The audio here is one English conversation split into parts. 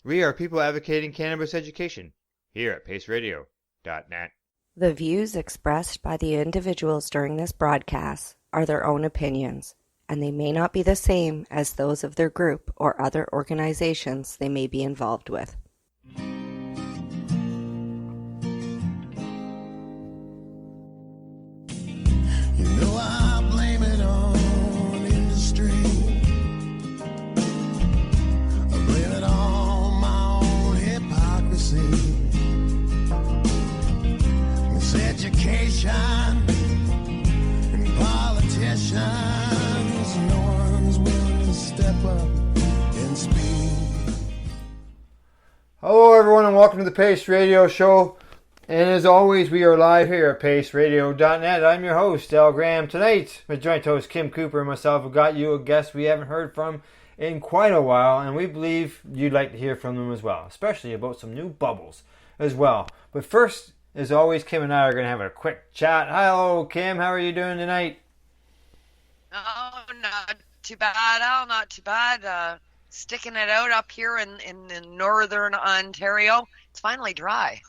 We are people advocating cannabis education here at paceradio.net. The views expressed by the individuals during this broadcast are their own opinions, and they may not be the same as those of their group or other organizations they may be involved with. You know I blame it on industry. I blame it on my own hypocrisy. Miseducation and politicians. No one's willing to step up and speak. Hello everyone and welcome to the Pace Radio Show. And as always, we are live here at paceradio.net. I'm your host, Al Graham. Tonight, my joint host Kim Cooper and myself have got you a guest we haven't heard from in quite a while, and we believe you'd like to hear from them as well, especially about some new bubbles as well. But first, as always, Kim and I are going to have a quick chat. Hello, Kim. How are you doing tonight? Oh, not too bad, Al. Not too bad. Sticking it out up here in northern Ontario. It's finally dry.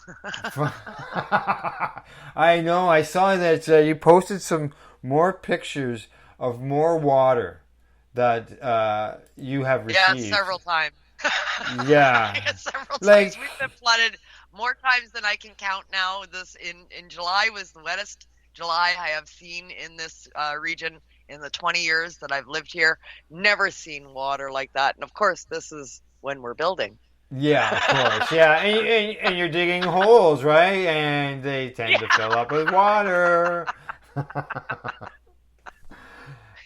I know. I saw that you posted some more pictures of more water that you have received. Yeah, several times. Yeah. Several times. We've been flooded more times than I can count now. This in July was the wettest July I have seen in this region in the 20 years that I've lived here. Never seen water like that. And of course, this is when we're building. Yeah, of course. Yeah, and you're digging holes, right? And they tend to fill up with water.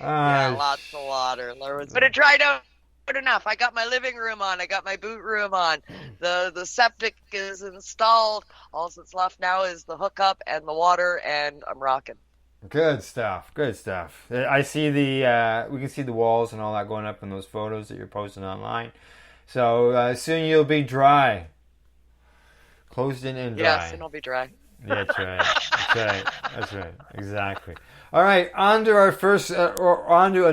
Yeah, lots of water. But it dried out enough. I got my living room on. I got my boot room on. The septic is installed. All that's left now is the hookup and the water, and I'm rocking. Good stuff. Good stuff. I see we can see the walls and all that going up in those photos that you're posting online. So soon you'll be dry. Closed in and dry. Yeah, soon I'll be dry. Yeah, that's right. That's right. Exactly. All right, on to our first, on to a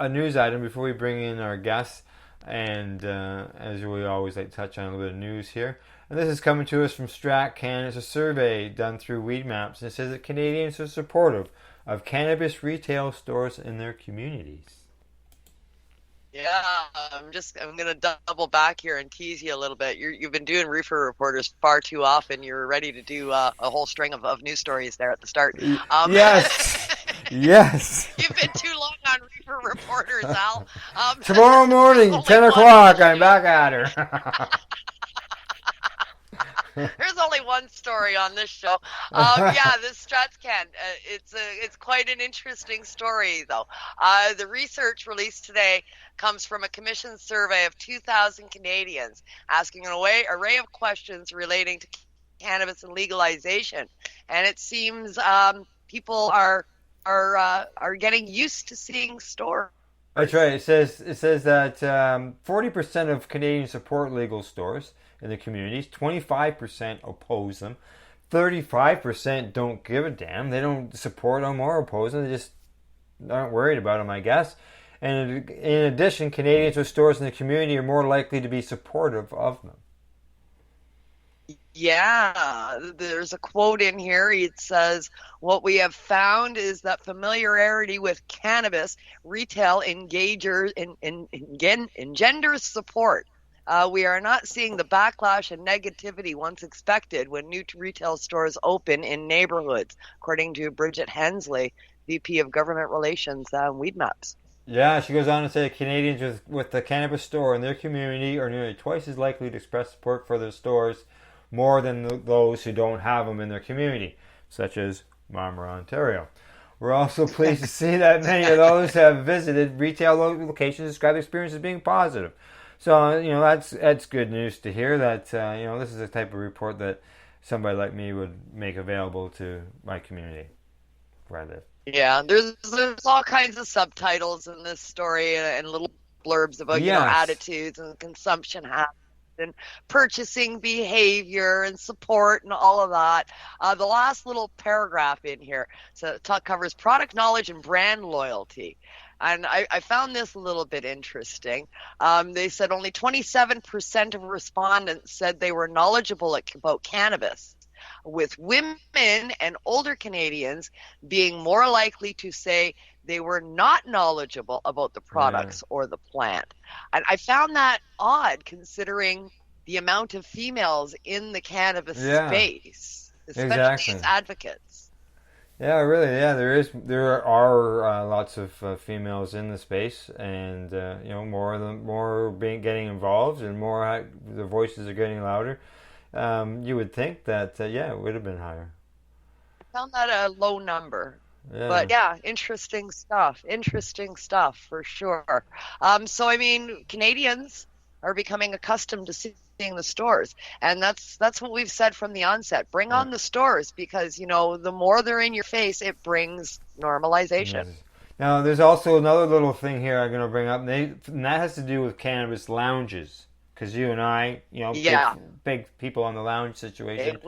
news item before we bring in our guests. And as we always like to touch on a little bit of news here. And this is coming to us from StratCan. It's a survey done through Weed Maps, and it says that Canadians are supportive of cannabis retail stores in their communities. Yeah, I'm going to double back here and tease you a little bit. You've been doing Reefer Reporters far too often. You're ready to do a whole string of news stories there at the start. Yes. Yes. You've been too long on Reefer Reporters, Al. Tomorrow morning, 10 o'clock, I'm back at her. There's only one story on this show. Yeah, this StratCan. It's quite an interesting story, though. The research released today comes from a commission survey of 2,000 Canadians asking an array of questions relating to cannabis and legalization, and it seems people are getting used to seeing stores. That's right. It says that 40% of Canadians support legal stores in the communities, 25% oppose them, 35% don't give a damn. They don't support them or oppose them. They just aren't worried about them, I guess. And in addition, Canadians with stores in the community are more likely to be supportive of them. Yeah, there's a quote in here. It says, "What we have found is that familiarity with cannabis retail engenders support. We are not seeing the backlash and negativity once expected when new retail stores open in neighborhoods," according to Bridget Hensley, VP of Government Relations on Weed Maps. Yeah, she goes on to say Canadians with the cannabis store in their community are nearly twice as likely to express support for their stores more than those who don't have them in their community, such as Marmora, Ontario. We're also pleased to see that many of those who have visited retail locations describe the experience as being positive. So, that's good news to hear that, this is the type of report that somebody like me would make available to my community where I live. Yeah, there's all kinds of subtitles in this story and little blurbs about, attitudes and consumption habits and purchasing behavior and support and all of that. The last little paragraph in here covers product knowledge and brand loyalty. And I found this a little bit interesting. They said only 27% of respondents said they were knowledgeable about cannabis, with women and older Canadians being more likely to say they were not knowledgeable about the products or the plant. And I found that odd, considering the amount of females in the cannabis space, especially as advocates. Yeah, really. Yeah, there are lots of females in the space, and more of them, getting involved, and more the voices are getting louder. You would think that it would have been higher. I found that a low number. Yeah. But yeah, interesting stuff for sure. So I mean, Canadians are becoming accustomed to seeing the stores, and that's what we've said from the onset. Bring on the stores, because the more they're in your face, it brings normalization. Now there's also another little thing here I'm going to bring up, and that has to do with cannabis lounges, because you and I, big people on the lounge situation.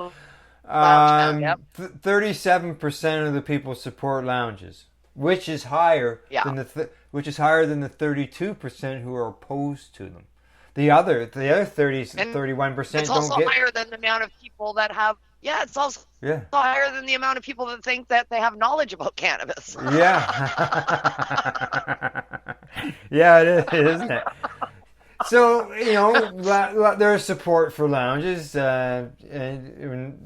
37% of the people support lounges, which is higher than the 32% who are opposed to them. The other 31% it's also higher than the amount of people that have. Yeah, it's also higher than the amount of people that think that they have knowledge about cannabis. Yeah, it is, isn't it? So there's support for lounges, and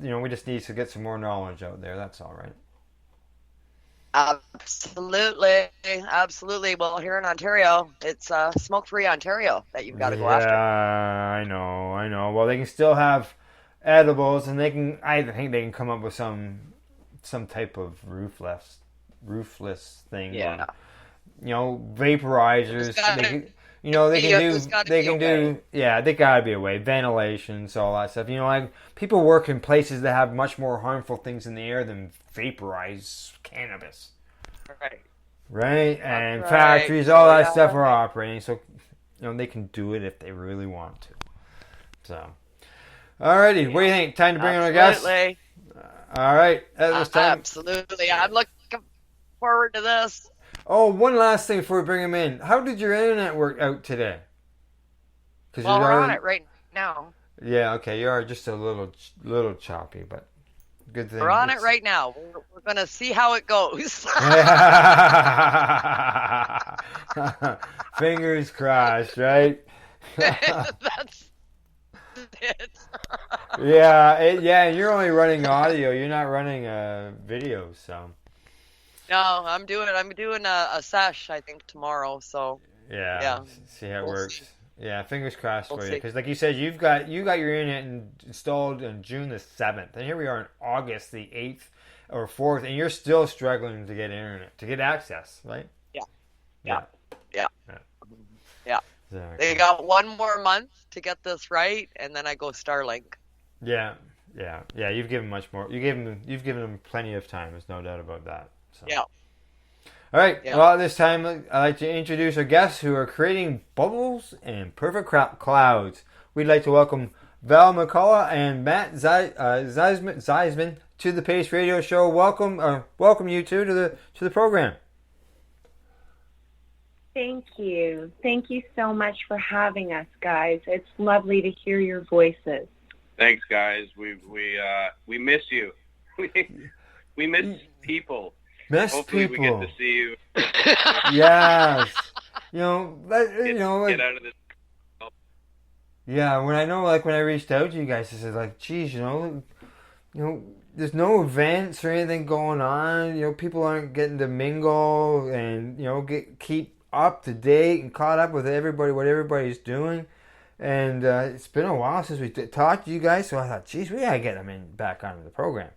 we just need to get some more knowledge out there. That's all right. Absolutely. Well, here in Ontario, it's smoke-free Ontario that you've got to go after. Yeah, I know. Well, they can still have edibles, and I think they can come up with some type of roofless thing. Yeah. Vaporizers. They gotta be a way. Ventilations, all that stuff. Like people work in places that have much more harmful things in the air than vaporize cannabis. Right? And factories, all that stuff are operating, so they can do it if they really want to. So, alrighty, what do you think? Time to bring on our guest? All right, this time. Absolutely, I'm looking forward to this. Oh, one last thing before we bring him in. How did your internet work out today? Well, we're on it right now. Yeah, okay. You are just a little choppy, but good thing. We're on it right now. We're going to see how it goes. Fingers crossed, right? That's it. Yeah, you're only running audio. You're not running video, so. No, I'm doing a sesh, I think, tomorrow. So yeah. See how it works. See. Yeah, fingers crossed for you, because like you said, you got your internet installed on June the 7th, and here we are on August the 8th or 4th, and you're still struggling to get internet, to get access, right? Yeah. Exactly. They got one more month to get this right, and then I go Starlink. Yeah. You've given much more. You've given them plenty of time. There's no doubt about that. So. Yeah. All right. Yeah. Well, this time I'd like to introduce our guests who are creating bubbles and perfect clouds. We'd like to welcome Val McCulloch and Matt Zysman to the Pace Radio Show. Welcome you two to the program. Thank you. Thank you so much for having us, guys. It's lovely to hear your voices. Thanks, guys. We miss you. We miss people. Hopefully we get to see you. Yes. Get out of this. Yeah, when I reached out to you guys, I said, like, geez, there's no events or anything going on. People aren't getting to mingle and keep up to date and caught up with what everybody's doing. And it's been a while since we talked to you guys, so I thought, geez, we gotta get them back onto the program.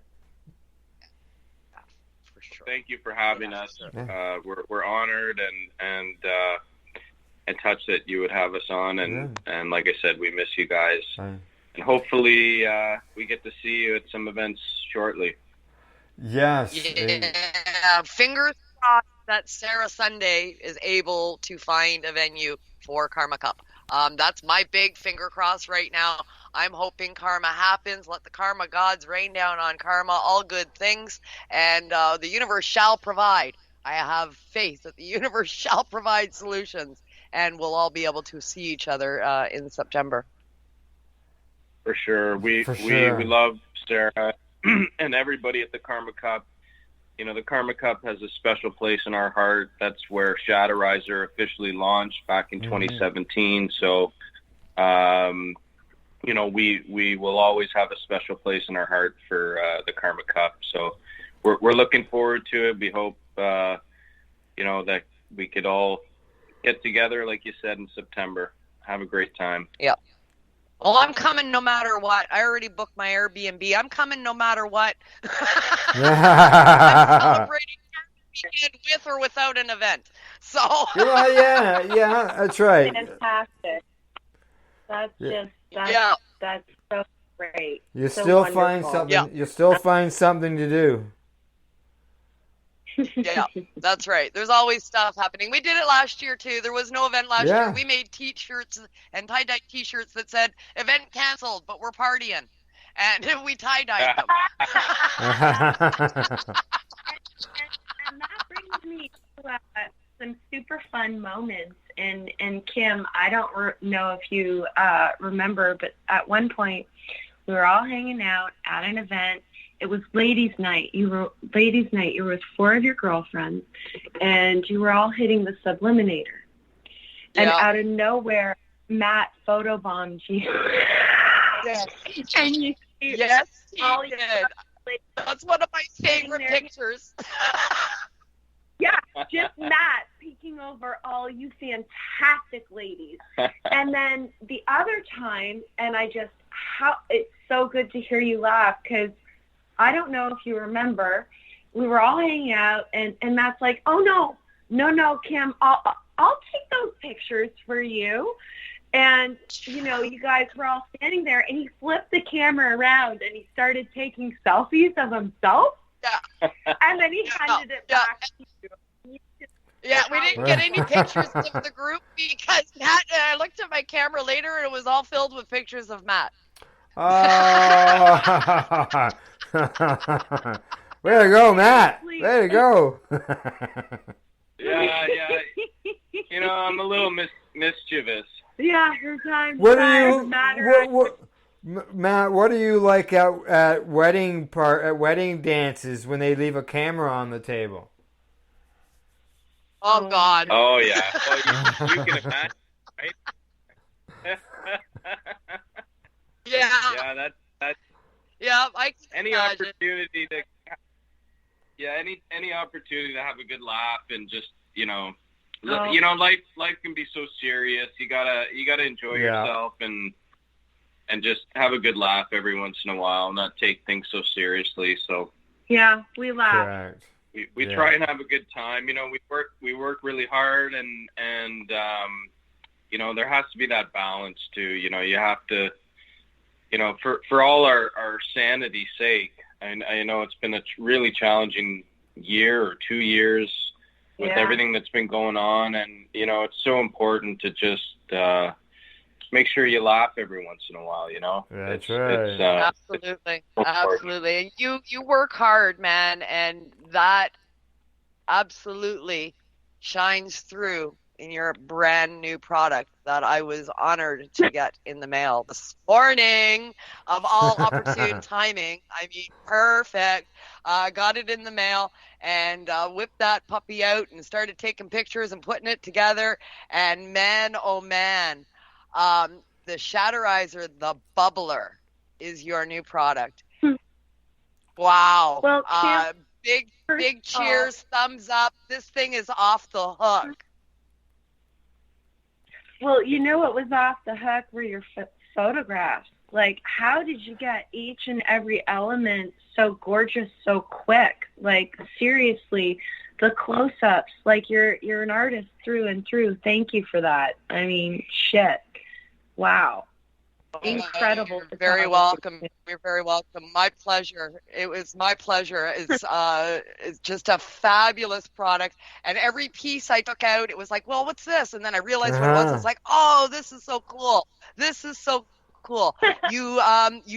Thank you for having us. We're honored and touched that you would have us on, and like I said, we miss you guys, and hopefully we get to see you at some events shortly. Yes. Yeah. Fingers crossed that Sarah Sunday is able to find a venue for Karma Cup. That's my big finger cross right now. I'm hoping karma happens. Let the karma gods rain down on karma, all good things, and the universe shall provide. I have faith that the universe shall provide solutions, and we'll all be able to see each other in September. For sure. We love Sarah and everybody at the Karma Cup. You know, the Karma Cup has a special place in our heart. That's where Shatterizer officially launched back in 2017. So, you know, we will always have a special place in our heart for the Karma Cup. So we're looking forward to it. We hope, you know, that we could all get together, like you said, in September. Have a great time. Yeah. Well, I'm coming no matter what. I already booked my Airbnb. I'm coming no matter what. I'm celebrating weekend with or without an event. So yeah, that's right. Fantastic. That's that's so great. You so still wonderful. find something. Yeah. You still find something to do. Yeah, that's right. There's always stuff happening. We did it last year too. There was no event last year. We made T-shirts and tie-dye T-shirts that said "event canceled, but we're partying," and we tie-dyed them. And that brings me to some super fun moments. And Kim, I don't know if you remember, but at one point we were all hanging out at an event. It was ladies' night. You were with 4 of your girlfriends, and you were all hitting the subliminator. And out of nowhere, Matt photobombed you. Yes. And you yes, he did. That's one of my favorite pictures. Yeah, just Matt peeking over all you fantastic ladies. And then the other time, and it's so good to hear you laugh, because I don't know if you remember, we were all hanging out, and Matt's like, oh, no, Kim, I'll take those pictures for you. And, you know, you guys were all standing there, and he flipped the camera around, and he started taking selfies of himself. Yeah. And then he handed it back to you. Yeah, we didn't get any pictures of the group because Matt, I looked at my camera later, and it was all filled with pictures of Matt. Oh. Way to go, Matt. Way to go. Yeah. You know, I'm a little mischievous. Yeah, your time. Matt, what do you like at wedding dances when they leave a camera on the table? Oh God. Oh yeah. Well, you can imagine, right? Yeah. Yeah, that's. Yeah, I can any imagine. opportunity to. Yeah, any opportunity to have a good laugh and just you know, life can be so serious. You gotta enjoy yourself and just have a good laugh every once in a while, not take things so seriously. So yeah, we laugh. Correct. We try and have a good time. You know, we work really hard and you know, there has to be that balance too. You know, you have to, you know, for all our sanity's sake. And I know it's been a really challenging year or 2 years with everything that's been going on, and you know, it's so important to just make sure you laugh every once in a while. You know, that's right. Absolutely. And you work hard, man, and that absolutely shines through in your brand new product that I was honored to get in the mail this morning of all opportune timing. I mean, perfect. Got it in the mail and whipped that puppy out and started taking pictures and putting it together. And man, oh man, the Shatterizer, the Bubbler, is your new product. Wow. Well, big cheers, thumbs up. This thing is off the hook. Well, you know what was off the hook were your photographs. Like, how did you get each and every element so gorgeous, so quick? Like, seriously, the close-ups. Like, you're an artist through and through. Thank you for that. I mean, shit. Wow. Incredible. You're very welcome. You're very welcome. My pleasure. It was my pleasure. It's just a fabulous product. And every piece I took out, it was like, well, what's this? And then I realized what it was. It's like, oh, this is so cool. This is so cool. You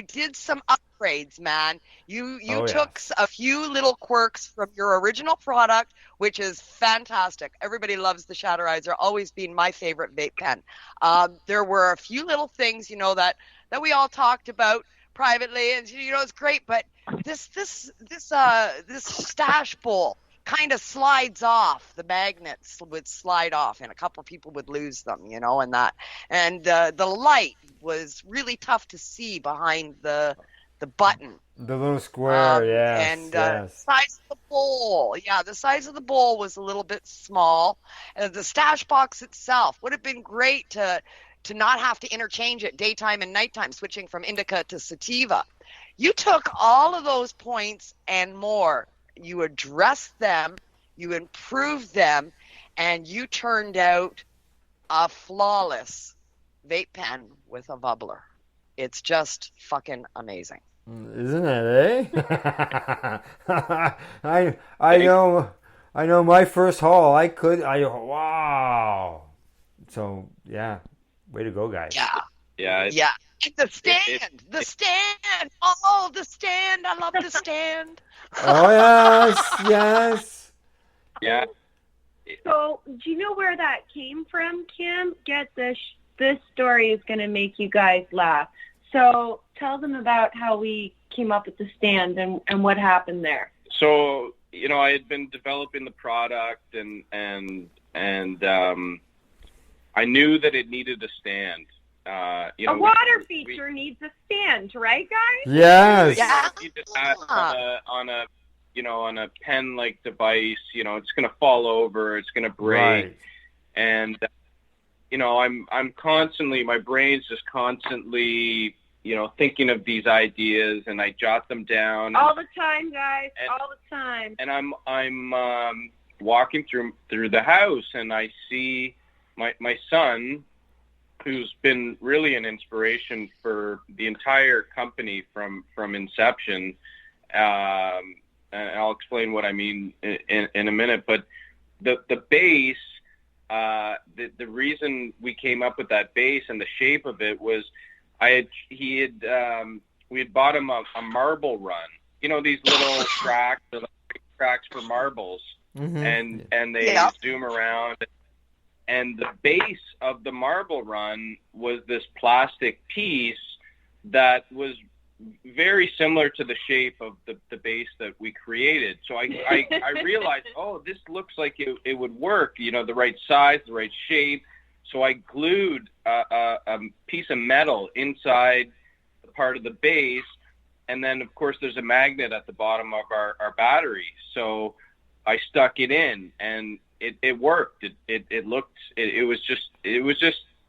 did some upgrades, man. You took a few little quirks from your original product, which is fantastic. Everybody loves the Shatterizer, always been my favorite vape pen. There were a few little things, that we all talked about privately, and it's great, but this stash bowl kind of slides off. The magnets would slide off, and a couple of people would lose them, and the light was really tough to see behind the button. The little square, The size of the bowl. Yeah, the size of the bowl was a little bit small. The stash box itself would have been great to not have to interchange it daytime and nighttime, switching from indica to sativa. You took all of those points and more. You addressed them, you improved them, and you turned out a flawless vape pen with a bubbler. It's just fucking amazing. Isn't it, eh? I know my first haul, wow. So, yeah. Way to go, guys. Yeah. And the stand. The stand. Oh, the stand. I love the stand. Oh, yes. Yeah. So, do you know where that came from, Kim? Get this. This story is going to make you guys laugh. So, tell them about how we came up with the stand and what happened there. So, I had been developing the product and I knew that it needed a stand. A water feature needs a stand, right, guys? Yes. Yeah. You just add on a pen-like device. It's going to fall over. It's going to break. Right. And I'm constantly, my brain's just constantly, thinking of these ideas, and I jot them down. All the time, guys. All the time. And I'm walking through the house, and I see my son, who's been really an inspiration for the entire company from inception. And I'll explain what I mean in a minute. But the base, the reason we came up with that base and the shape of it was we had bought him a marble run. These little tracks for marbles, and they zoom around. And the base of the marble run was this plastic piece that was very similar to the shape of the base that we created. So I realized, this looks like it would work, the right size, the right shape. So I glued a piece of metal inside the part of the base. And then, of course, there's a magnet at the bottom of our battery. So I stuck it in, and it worked. It was just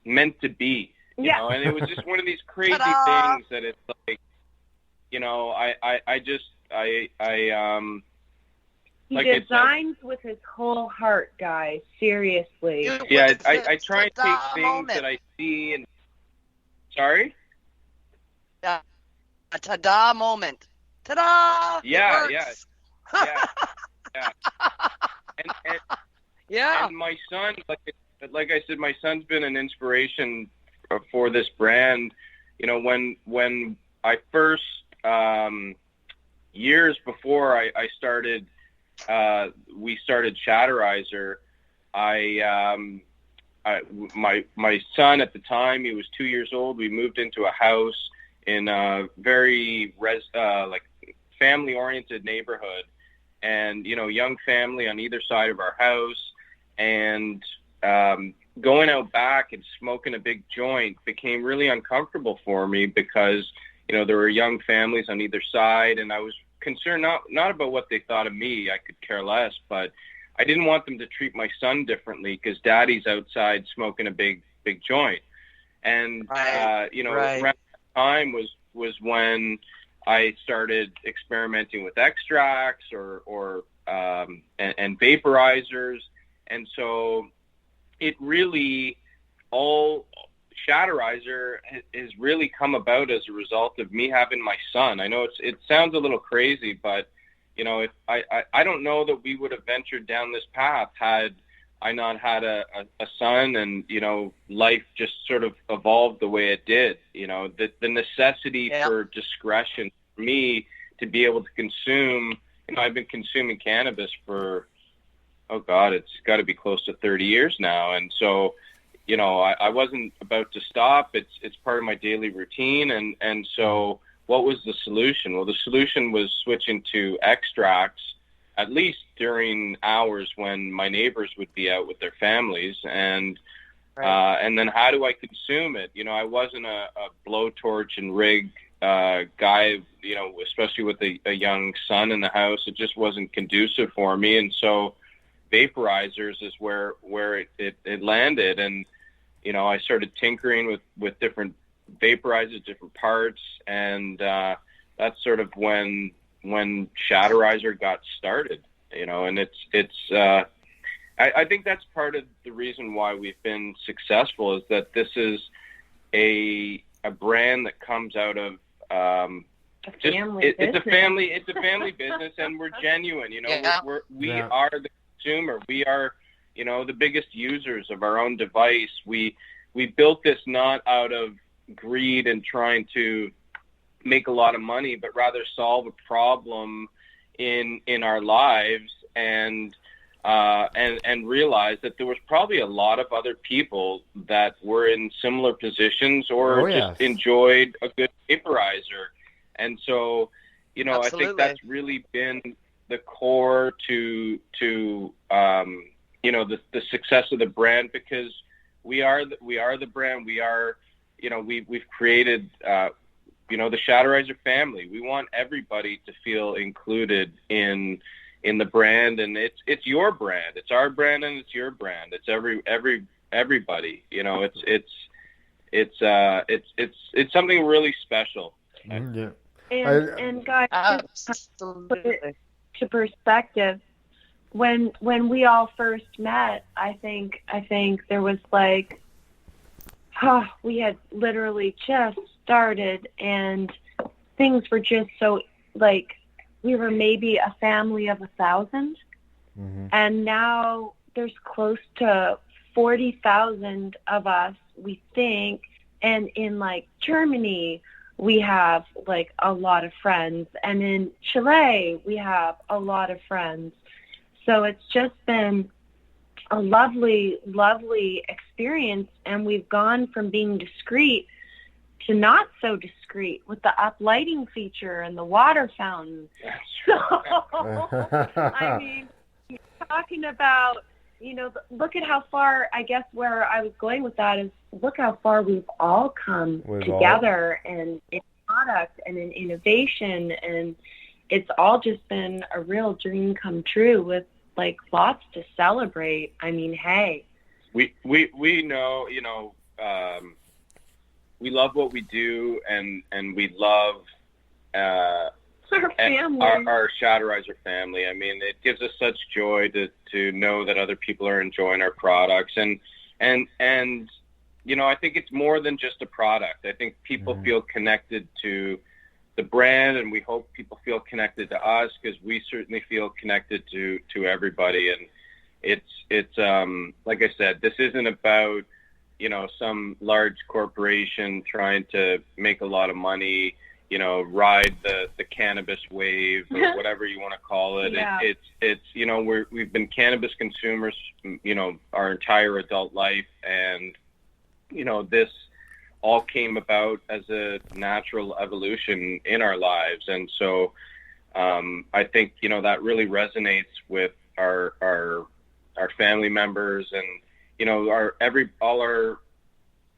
meant to be, and it was just one of these crazy things that it's like, he designs with his whole heart, guys. Seriously. Yeah, I try and take things that I see and. Sorry. Yeah, a ta-da moment. Ta-da! Yeah. And my son, like I said, my son's been an inspiration for this brand. When I first, years before I started, we started Shatterizer. My son at the time, he was 2 years old. We moved into a house in a very family-oriented neighborhood, and young family on either side of our house. And going out back and smoking a big joint became really uncomfortable for me because, there were young families on either side, and I was concerned not about what they thought of me. I could care less, but I didn't want them to treat my son differently because daddy's outside smoking a big joint. And, around that time was when I started experimenting with extracts and vaporizers. And so it really, all Shatterizer has really come about as a result of me having my son. I know it sounds a little crazy, but, if I don't know that we would have ventured down this path had I not had a son, and, you know, life just sort of evolved the way it did. You know, the necessity for discretion for me to be able to consume, you know, I've been consuming cannabis for, oh God, it's got to be close to 30 years now. And so, you know, I wasn't about to stop. It's part of my daily routine. And so what was the solution? Well, the solution was switching to extracts, at least during hours when my neighbors would be out with their families. And then how do I consume it? You know, I wasn't a blowtorch and rig guy, you know, especially with a young son in the house. It just wasn't conducive for me. And so vaporizers is where it landed. And, you know, I started tinkering with different vaporizers, different parts. And that's sort of when Shatterizer got started, you know. And I think that's part of the reason why we've been successful, is that this is a brand that comes out of it's a family business, and we're genuine, you know. We are the consumer. We are, you know, the biggest users of our own device. We built this not out of greed and trying to make a lot of money, but rather solve a problem in our lives, and realize that there was probably a lot of other people that were in similar positions or just enjoyed a good vaporizer. And so, you know, Absolutely. I think that's really been the core to you know, the success of the brand, because we are the brand. We are, you know, we've created you know, the Shatterizer family. We want everybody to feel included in the brand, and it's your brand. It's our brand, and it's your brand. It's everybody. You know, it's something really special. Yeah. And guys, just to put it to perspective, when we all first met, I think there was like, we had literally just started, and things were just so, like, we were maybe a family of 1,000, and now there's close to 40,000 of us, we think. And in like Germany, we have like a lot of friends, and in Chile, we have a lot of friends. So it's just been a lovely, lovely experience, and we've gone from being discreet to not so discreet with the up lighting feature and the water fountain. So, I mean, you're talking about, you know, look at how far, I guess where I was going with that is, look how far we've all come together and in product and in innovation, and it's all just been a real dream come true with like lots to celebrate. I mean, hey. We know, you know, we love what we do, and we love our family, our Shatterizer family. I mean, it gives us such joy to know that other people are enjoying our products, and you know, I think it's more than just a product. I think people feel connected to the brand, and we hope people feel connected to us, because we certainly feel connected to everybody. And it's like I said, this isn't about, you know, some large corporation trying to make a lot of money, you know, ride the cannabis wave or whatever you want to call it. Yeah. It's you know, we've been cannabis consumers, you know, our entire adult life, and you know, this all came about as a natural evolution in our lives. And so I think, you know, that really resonates with our family members, and you know, all our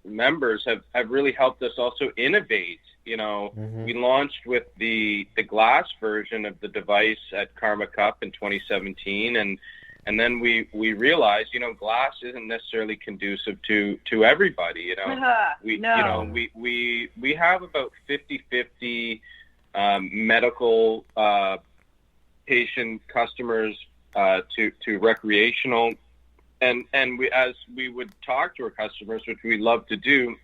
members have really helped us also innovate. You know, we launched with the glass version of the device at Karma Cup in 2017, and then we realized, you know, glass isn't necessarily conducive to everybody. You know, you know, we have about 50-50 medical patient customers to recreational, and as we would talk to our customers, which we love to do,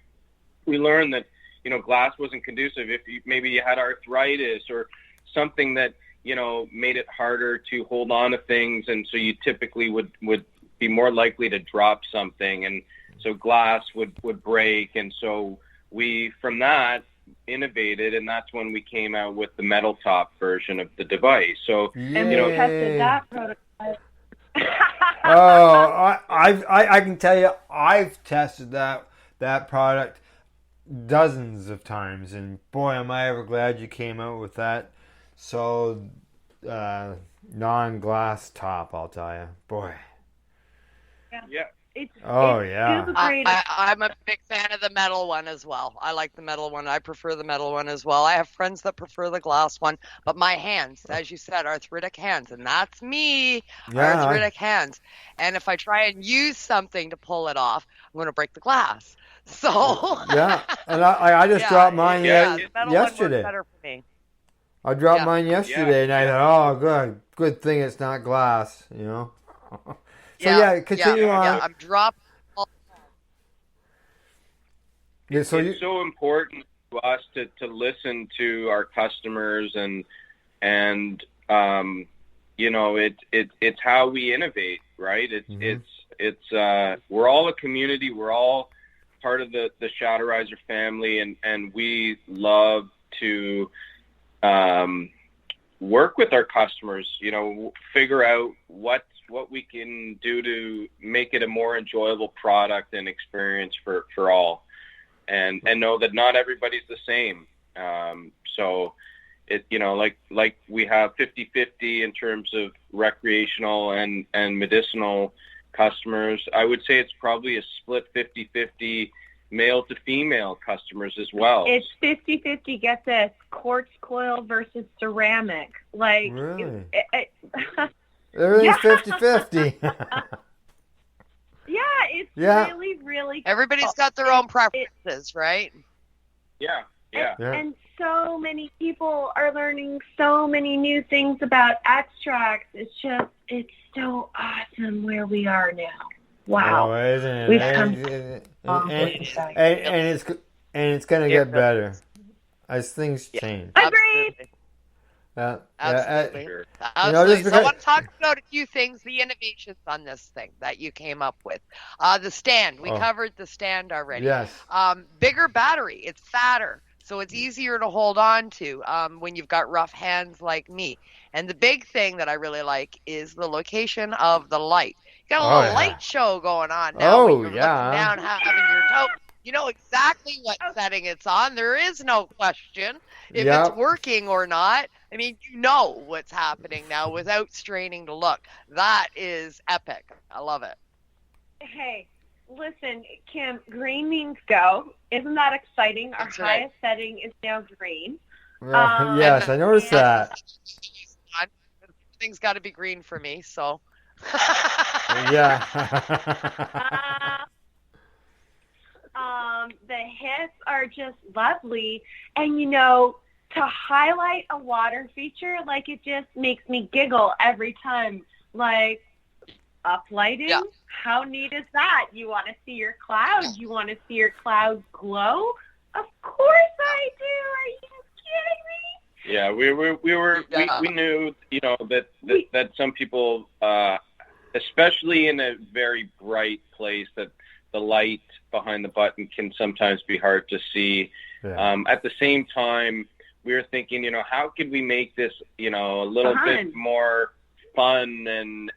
we learned that, you know, glass wasn't conducive if maybe you had arthritis or something that, you know, made it harder to hold on to things, and so you typically would be more likely to drop something, and so glass would break, and so we from that innovated, and that's when we came out with the metal top version of the device. So and we tested that prototype. I can tell you, I've tested that product dozens of times, and boy, am I ever glad you came out with that. So non-glass top, I'll tell you, boy. Yeah. I'm a big fan of the metal one as well. I like the metal one. I prefer the metal one as well. I have friends that prefer the glass one, but my hands, as you said, arthritic hands, and that's me, arthritic hands. And if I try and use something to pull it off, I'm going to break the glass. So yeah, and I just dropped mine yesterday. One works better for me. I dropped mine yesterday, and I thought, oh, good thing it's not glass, you know. So continue on. Yeah, I'm dropping. It's so important to us to listen to our customers, and you know, it's how we innovate, right? It's we're all a community. We're all part of the Shatterizer family, and we love to work with our customers, you know, figure out what we can do to make it a more enjoyable product and experience for all, and know that not everybody's the same. So it, you know, like we have 50-50 in terms of recreational and medicinal customers. I would say it's probably a split 50-50 male to female customers as well. It's 50-50, get this, quartz coil versus ceramic. Like, really? Everything's 50-50. Yeah, it's really, really cool. Everybody's got their own preferences, right? Yeah. And so many people are learning so many new things about extracts. It's so awesome where we are now. Wow. Oh, isn't it? We've come and it's going to get better as things change. Agreed. Absolutely. You know, So I want to talk about a few things, the innovations on this thing that you came up with. The stand. We covered the stand already. Yes. Bigger battery. It's fatter, so it's easier to hold on to when you've got rough hands like me. And the big thing that I really like is the location of the light. You got a little light show going on now. When you're looking down, having your toe. You know exactly what setting it's on. There is no question if it's working or not. I mean, you know what's happening now without straining to look. That is epic. I love it. Hey, listen, Kim, green means go. Isn't that exciting? That's Our highest setting is now green. Yes, I noticed that. Everything's got to be green for me, so. Yeah. The hits are just lovely, and you know, to highlight a water feature, like, it just makes me giggle every time. Like, uplighting, how neat is that? You want to see your clouds? You want to see your clouds glow? Of course I do. Are you kidding me? Yeah, we knew, you know, that some people, especially in a very bright place, that the light behind the button can sometimes be hard to see. Yeah. At the same time, we were thinking, you know, how could we make this, you know, a little bit more fun and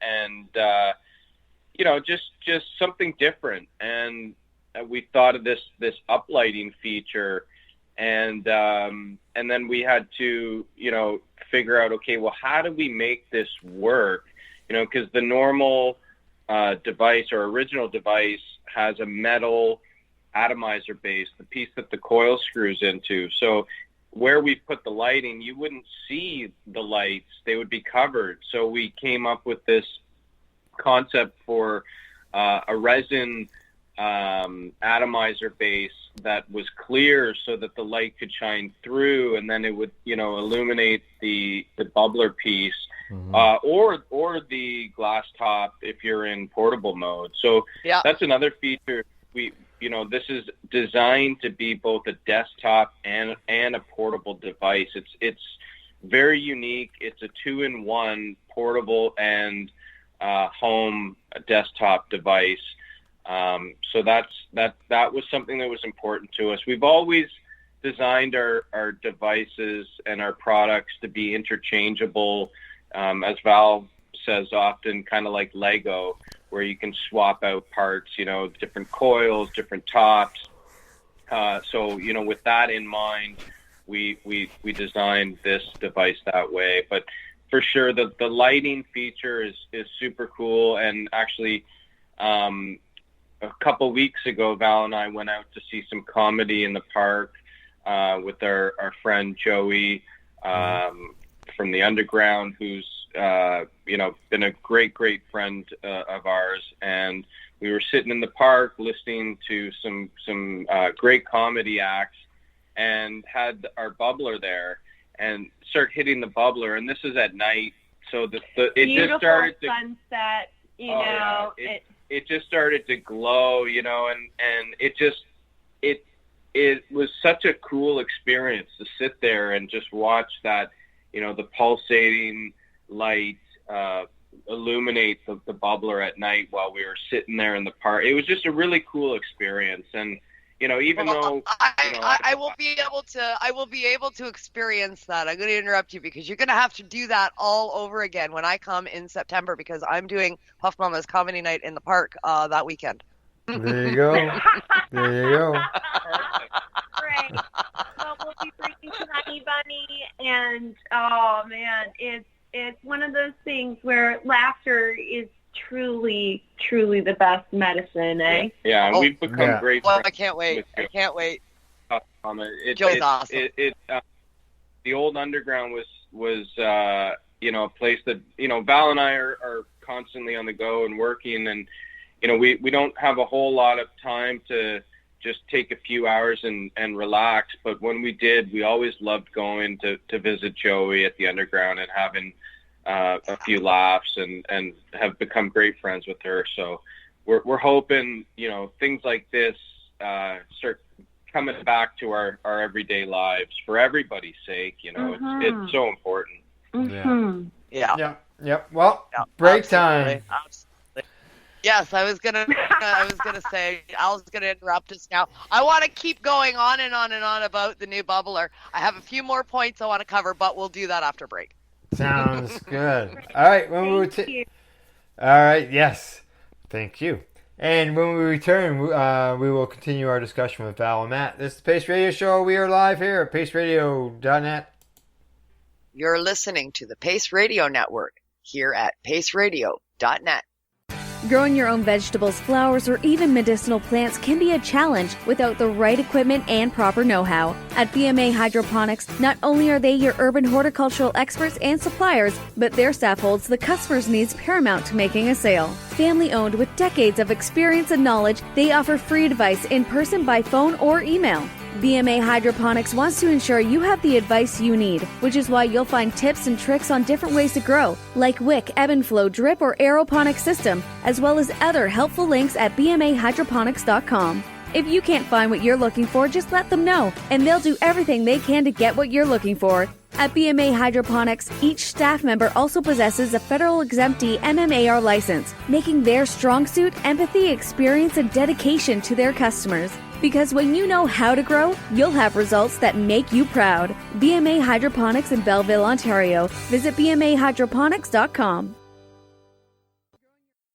you know, just something different. And we thought of this uplighting feature, and then we had to, you know, figure out, okay, well, how do we make this work? You know, because the normal device or original device has a metal atomizer base, the piece that the coil screws into. So where we put the lighting, you wouldn't see the lights. They would be covered. So we came up with this concept for a resin atomizer base that was clear so that the light could shine through, and then it would, you know, illuminate the bubbler piece. Or the glass top if you're in portable mode. So that's another feature. You know, this is designed to be both a desktop and a portable device. It's very unique. It's a 2-in-1 portable and home desktop device. So that was something that was important to us. We've always designed our devices and our products to be interchangeable, as Val says often, kind of like Lego, where you can swap out parts, different coils, different tops. So, with that in mind, we designed this device that way. But for sure, the lighting feature is super cool. And actually, a couple weeks ago, Val and I went out to see some comedy in the park with our friend Joey from the Underground, who's been a great friend of ours. And we were sitting in the park listening to some great comedy acts, and had our bubbler there, and start hitting the bubbler. And this is at night, so it just started to sunset. It just started to glow, and it was such a cool experience to sit there and just watch that, the pulsating light illuminate the bubbler at night while we were sitting there in the park. It was just a really cool experience. And even though I will be able to experience that. I'm going to interrupt you because you're going to have to do that all over again when I come in September, because I'm doing Puff Mama's Comedy Night in the park that weekend. There you go. There you go. Great. Well, we'll be bringing Honey Bunny, and oh man, it's one of those things where laughter is truly the best medicine, eh? Yeah, and we've become great friends. I can't wait. Joe's awesome. The old Underground was a place that Val and I are constantly on the go and working, and we don't have a whole lot of time to just take a few hours and relax. But when we did, we always loved going to visit Joey at the Underground and having a few laughs, and have become great friends with her. So we're hoping, things like this start coming back to our everyday lives for everybody's sake. It's so important. Mm-hmm. Yeah. Well, break time. Absolutely. Yes, I was gonna say, Al's gonna interrupt us now. I want to keep going on and on and on about the new bubbler. I have a few more points I want to cover, but we'll do that after break. Sounds good. All right, all right, yes, thank you. And when we return, we will continue our discussion with Val and Matt. This is the Pace Radio Show. We are live here at paceradio.net. You're listening to the Pace Radio Network here at paceradio.net. Growing your own vegetables, flowers, or even medicinal plants can be a challenge without the right equipment and proper know-how. At BMA Hydroponics, not only are they your urban horticultural experts and suppliers, but their staff holds the customer's needs paramount to making a sale. Family-owned with decades of experience and knowledge, they offer free advice in person, by phone, or email. BMA Hydroponics wants to ensure you have the advice you need, which is why you'll find tips and tricks on different ways to grow, like wick, ebb and flow, drip, or aeroponic system, as well as other helpful links at bmahydroponics.com. If you can't find what you're looking for, just let them know, and they'll do everything they can to get what you're looking for. At BMA Hydroponics, each staff member also possesses a federal exemptee MMAR license, making their strong suit empathy, experience, and dedication to their customers. Because when you know how to grow, you'll have results that make you proud. BMA Hydroponics in Belleville, Ontario. Visit bmahydroponics.com.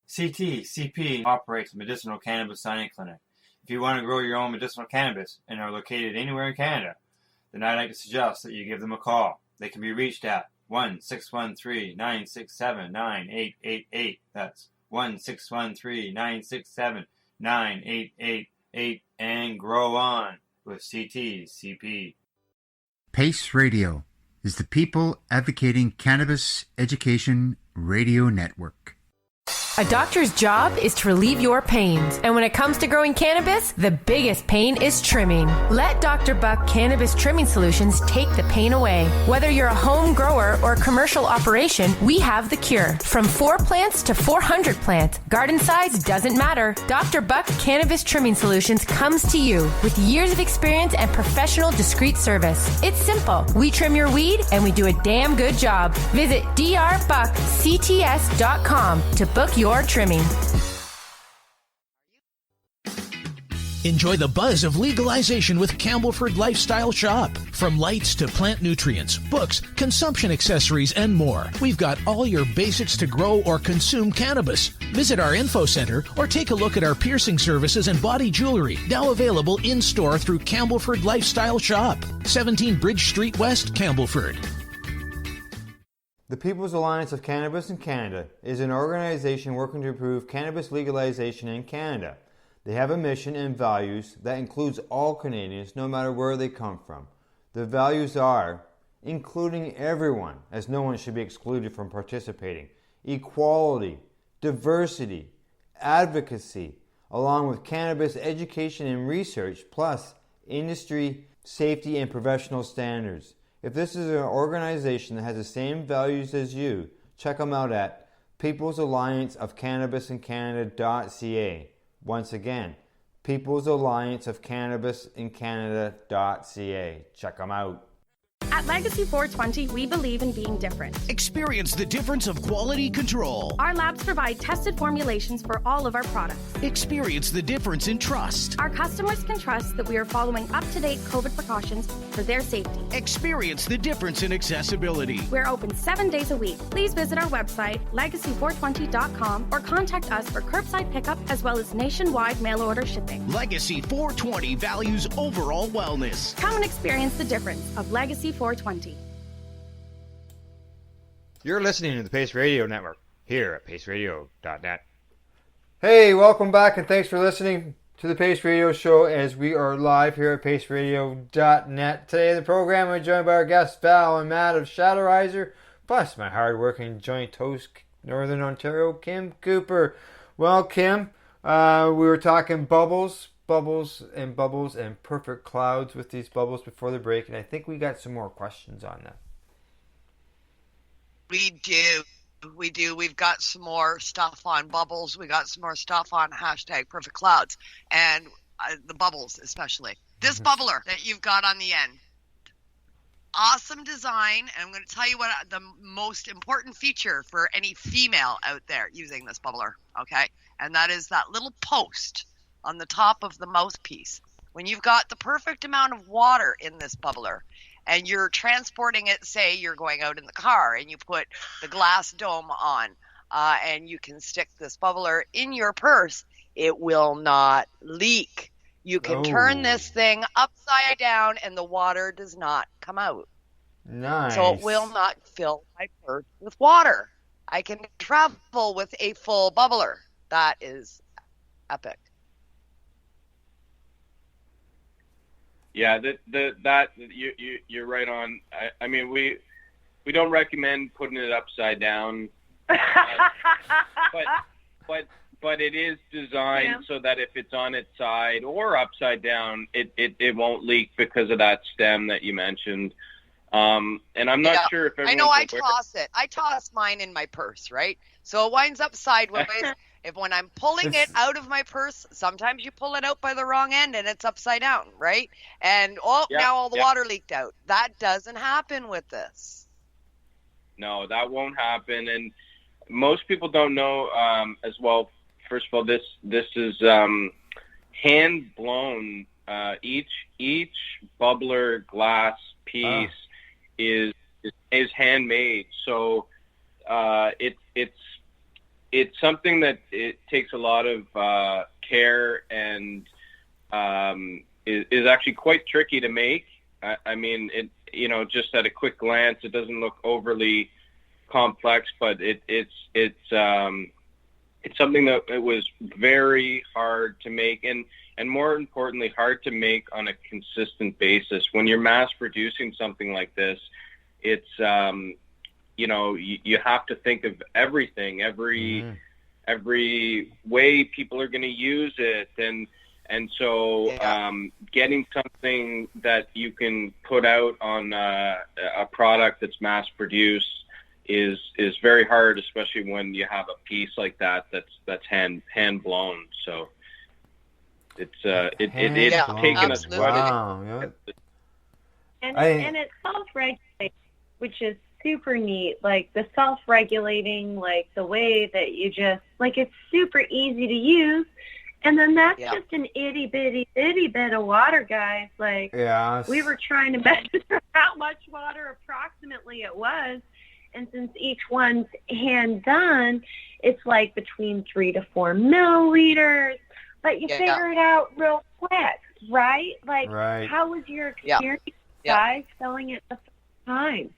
CP operates a medicinal cannabis signing clinic. If you want to grow your own medicinal cannabis and are located anywhere in Canada, then I'd like to suggest that you give them a call. They can be reached at 1-613-967-9888. That's 1-613-967-9888. And grow on with CP. Pace Radio is the People Advocating Cannabis Education Radio Network. A doctor's job is to relieve your pains. And when it comes to growing cannabis, the biggest pain is trimming. Let Dr. Buck Cannabis Trimming Solutions take the pain away. Whether you're a home grower or a commercial operation, we have the cure. From 4 plants to 400 plants, garden size doesn't matter. Dr. Buck Cannabis Trimming Solutions comes to you with years of experience and professional discreet service. It's simple. We trim your weed and we do a damn good job. Visit drbuckcts.com to book your trimming. Enjoy the buzz of legalization with Campbellford Lifestyle Shop. From lights to plant nutrients, books, consumption accessories, and more. We've got all your basics to grow or consume cannabis. Visit our info center or take a look at our piercing services and body jewelry, now available in-store through Campbellford Lifestyle Shop. 17 Bridge Street West, Campbellford. The People's Alliance of Cannabis in Canada is an organization working to improve cannabis legalization in Canada. They have a mission and values that includes all Canadians, no matter where they come from. The values are including everyone, as no one should be excluded from participating, equality, diversity, advocacy, along with cannabis education and research, plus industry, safety, and professional standards. If this is an organization that has the same values as you, check them out at peoplesallianceofcannabisincanada.ca. Once again, peoplesallianceofcannabisincanada.ca. Check them out. At Legacy 420, we believe in being different. Experience the difference of quality control. Our labs provide tested formulations for all of our products. Experience the difference in trust. Our customers can trust that we are following up-to-date COVID precautions for their safety. Experience the difference in accessibility. We're open 7 days a week. Please visit our website, legacy420.com, or contact us for curbside pickup as well as nationwide mail order shipping. Legacy 420 values overall wellness. Come and experience the difference of Legacy 420. You're listening to the Pace Radio Network here at paceradio.net. Hey, welcome back and thanks for listening to the Pace Radio Show as we are live here at paceradio.net. Today in the program we're joined by our guests Val and Matt of Shatterizer, plus my hard-working joint host, Northern Ontario, Kim Cooper. Well, Kim, we were talking bubbles and perfect clouds with these bubbles before the break, and I think we got some more questions on that. We do. We've got some more stuff on bubbles. We got some more stuff on hashtag perfect clouds and the bubbles especially. This bubbler that you've got on the end. Awesome design. And I'm going to tell you what the most important feature for any female out there using this bubbler, okay? And that is that little post on the top of the mouthpiece. When you've got the perfect amount of water in this bubbler and you're transporting it, say you're going out in the car and you put the glass dome on and you can stick this bubbler in your purse, it will not leak. You can turn this thing upside down and the water does not come out. Nice. So it will not fill my purse with water. I can travel with a full bubbler. That is epic. Yeah, you're right on. I mean, we don't recommend putting it upside down, but it is designed so that if it's on its side or upside down, it won't leak because of that stem that you mentioned. And I'm not sure if everyone's I toss it. I toss mine in my purse, right? So it winds up sideways. If when I'm pulling it out of my purse, sometimes you pull it out by the wrong end and it's upside down, right? And now all the water leaked out. That doesn't happen with this. No, that won't happen. And most people don't know as well. First of all, this is hand blown. Each bubbler glass piece is handmade. So it's something that it takes a lot of care and is actually quite tricky to make. I mean, just at a quick glance, it doesn't look overly complex, but it's something that it was very hard to make, and more importantly, hard to make on a consistent basis. When you're mass producing something like this, it's you have to think of every every way people are going to use it, and so getting something that you can put out on a product that's mass produced is very hard, especially when you have a piece like that's hand blown. So it's taken us quite and it's self-regulating, which is super neat. Like the self-regulating, like the way that you just like it's super easy to use. And then that's just an itty bitty bit of water, guys. Like we were trying to measure how much water approximately it was. And since each one's hand done, it's like between 3 to 4 milliliters. But you figure it out real quick, right? Like, how was your experience, guys, selling it the first time?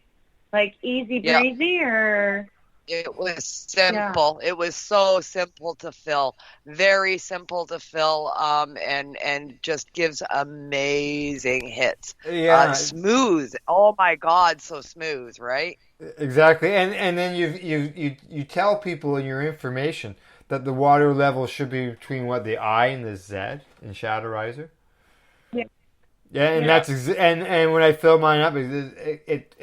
Like easy breezy or? It was simple. It was so simple to fill, very simple to fill, and just gives amazing hits. Smooth. Oh my God, so smooth, right? Exactly, and then you tell people in your information that the water level should be between the I and the Z in Shatterizer. That's and when I filled mine up, it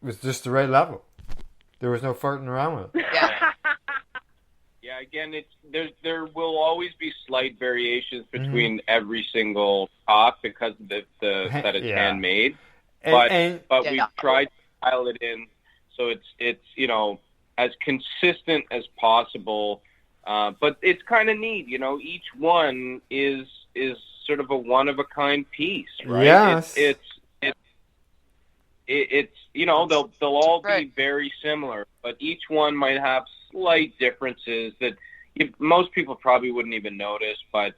was just the right level. There was no farting around with it. Yeah, again, there will always be slight variations between every single top because of that it's handmade. But we've tried to dial it in so it's as consistent as possible. But it's kind of neat, each one is sort of a one of a kind piece, right? Yes. It's they'll all be very similar, but each one might have slight differences that most people probably wouldn't even notice. But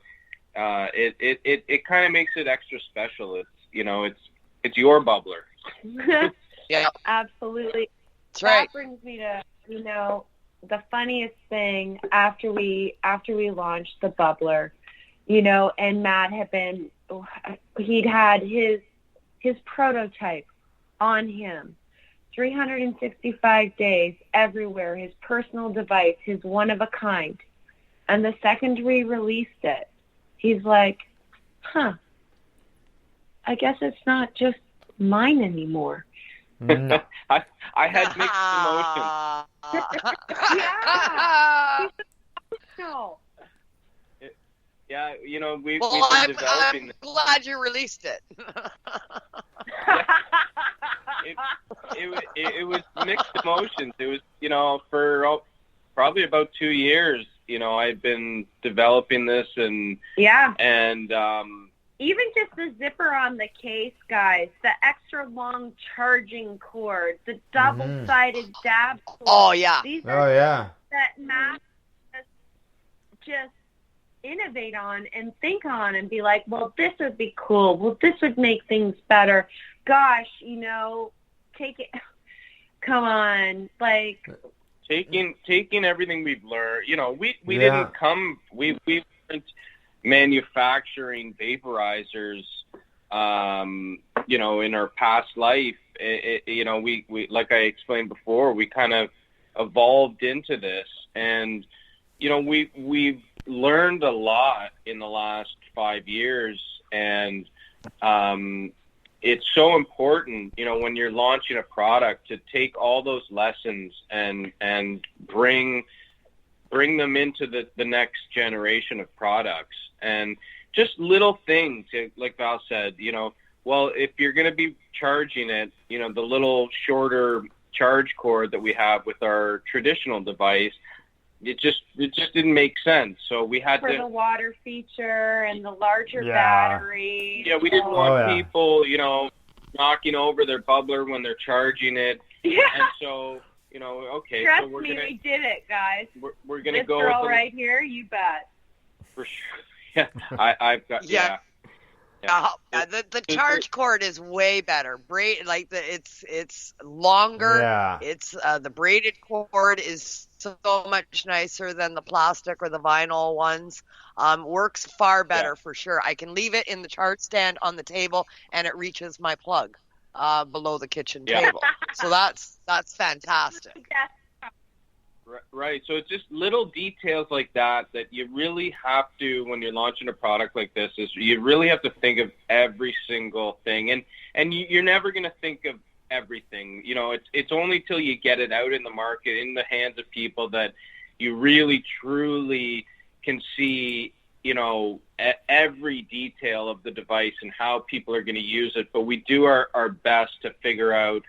it kind of makes it extra special. It's your bubbler. Absolutely. That's right. That brings me to the funniest thing after we launched the bubbler, and Matt he'd had his prototype on him 365 days everywhere, his personal device, his one of a kind. And the second we released it, he's like, I guess it's not just mine anymore. I had mixed emotions. No. Yeah, we've been developing. I'm glad you released it. It was mixed emotions. It was, for probably about 2 years, I'd been developing this and even just the zipper on the case, guys, the extra long charging cord, the double-sided dab cord. Oh, yeah. These are that Matt just innovate on and think on and be like, well, this would be cool. Well, this would make things better. Gosh, take it. Come on, like taking everything we've learned. We didn't come. We weren't manufacturing vaporizers. In our past life, we like I explained before, we kind of evolved into this, and we've learned a lot in the last 5 years, and it's so important, when you're launching a product, to take all those lessons and bring them into the next generation of products. And just little things, like Val said, well, if you're going to be charging it, the little shorter charge cord that we have with our traditional device, it just didn't make sense. So we had for the water feature and the larger battery. Yeah, we didn't want people, knocking over their bubbler when they're charging it. Yeah. And so, okay. Trust so me, we did it, guys. We're going to go with girl right here, you bet. For sure. Yeah, I've got the charge cord is way better. It's longer. Yeah. It's the braided cord is so much nicer than the plastic or the vinyl ones. Works far better for sure. I can leave it in the charge stand on the table, and it reaches my plug below the kitchen table. So that's fantastic. Right. So it's just little details like that you really have to, when you're launching a product like this, is you really have to think of every single thing. And you're never going to think of everything. You know, it's only till you get it out in the market, in the hands of people, that you really, truly can see, you know, every detail of the device and how people are going to use it. But we do our best to figure out,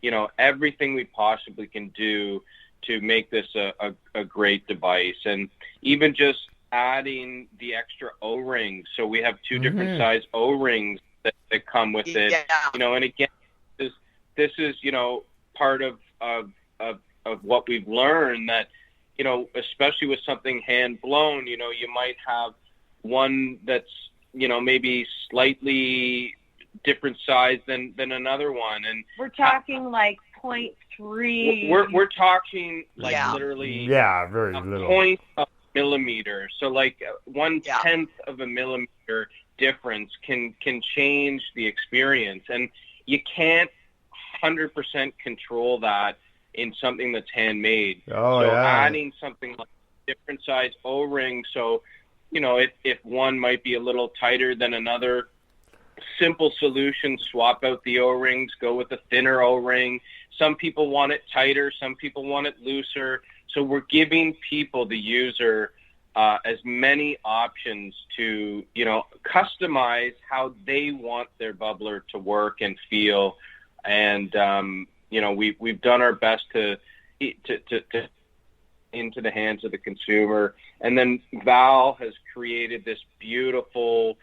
you know, everything we possibly can do to make this a great device. And even just adding the extra O-rings. So we have two different size O-rings that come with it. You know, and again, this is, you know, part of what we've learned, that, you know, especially with something hand blown, you know, you might have one that's, you know, maybe slightly different size than another one. And we're talking like 0.3. We're talking like literally very little. Point of millimeter. So like 1/10 of a millimeter difference can change the experience, and you can't 100% control that in something that's handmade. Adding something like different size O-ring, so, you know, if one might be a little tighter than another, simple solution: swap out the O-rings, go with a thinner O-ring. Some people want it tighter, some people want it looser. So we're giving people, the user, as many options to, you know, customize how they want their bubbler to work and feel. And you know, we've done our best to into the hands of the consumer. And then Val has created this beautiful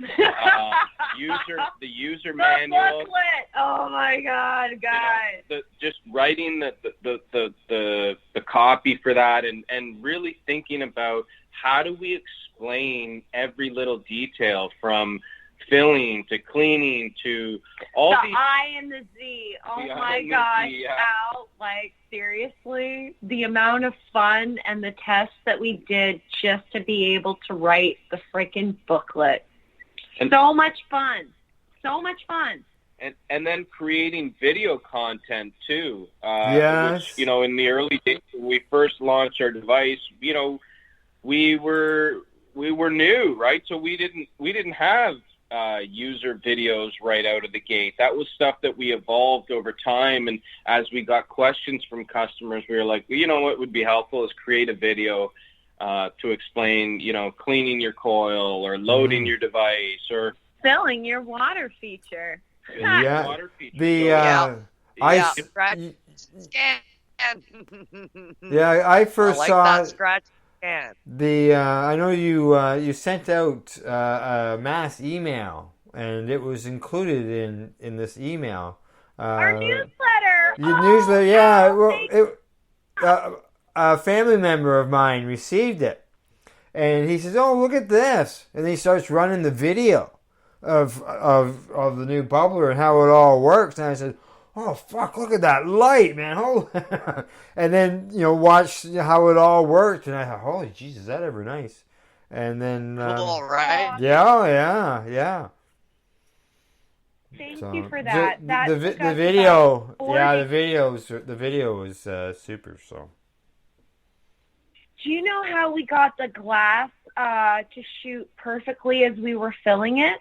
user manual. Booklet. Oh my God, guys! You know, just writing the copy for that, and really thinking about how do we explain every little detail, from filling to cleaning to all the these. I and the Z. Oh my gosh, Al! Like, seriously, the amount of fun and the tests that we did just to be able to write the freaking booklet. And so much fun. So much fun. And then creating video content too. Yes. Which, you know, in the early days when we first launched our device, you know, we were new, right? So we didn't have user videos right out of the gate. That was stuff that we evolved over time, and as we got questions from customers, we were like, well, you know what would be helpful is create a video to explain, you know, cleaning your coil or loading your device or filling your water feature. Water feature. I first saw that scratch scan. I know you sent out a mass email, and it was included in this email. Our newsletter. Your newsletter, yeah. Well, a family member of mine received it, and he says, "Oh, look at this!" And he starts running the video of the new bubbler and how it all works. And I said, "Oh fuck! Look at that light, man!" And then, you know, watch how it all worked, and I thought, "Holy Jesus, is that ever nice?" And then, cool, right? Yeah. Thank you for that. The video, the video was super. So, do you know how we got the glass to shoot perfectly as we were filling it?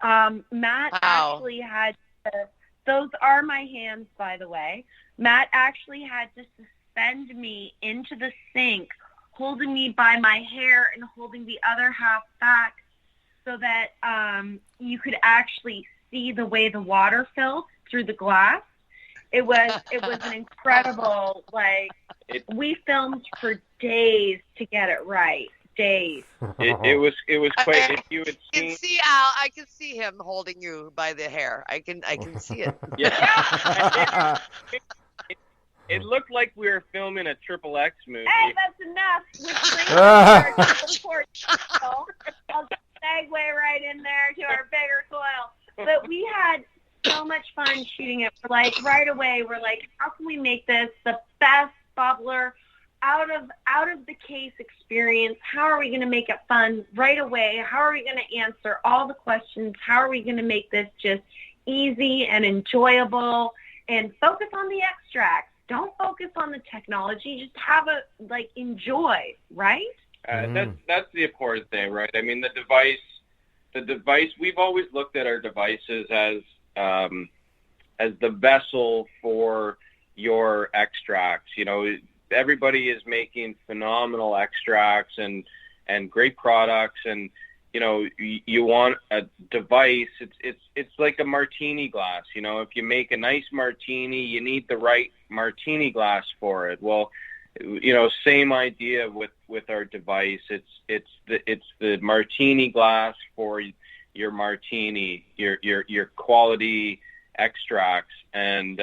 Matt actually had to, those are my hands, by the way. Matt actually had to suspend me into the sink, holding me by my hair and holding the other half back so that you could actually see the way the water filled through the glass. It was an incredible, we filmed for days to get it right. Days. It was quite. If you had seen, see Al, I can see him holding you by the hair. I can see it. Yeah. It looked like we were filming a XXX movie. Hey, that's enough. We're I'll segue right in there to our bigger coil. But we had so much fun shooting it. Right away, we're like, how can we make this the best bubbler out of the case experience? How are we going to make it fun right away? How are we going to answer all the questions? How are we going to make this just easy and enjoyable and focus on the extracts? don't focus on the technology. Just have enjoy, right? That's the important thing, right? I mean, the device, we've always looked at our devices as the vessel for your extracts. You know, everybody is making phenomenal extracts and great products, and you know, you want a device. It's like a martini glass. You know, if you make a nice martini, you need the right martini glass for it. Well, you know, same idea with our device. It's the martini glass for your martini, your quality extracts, and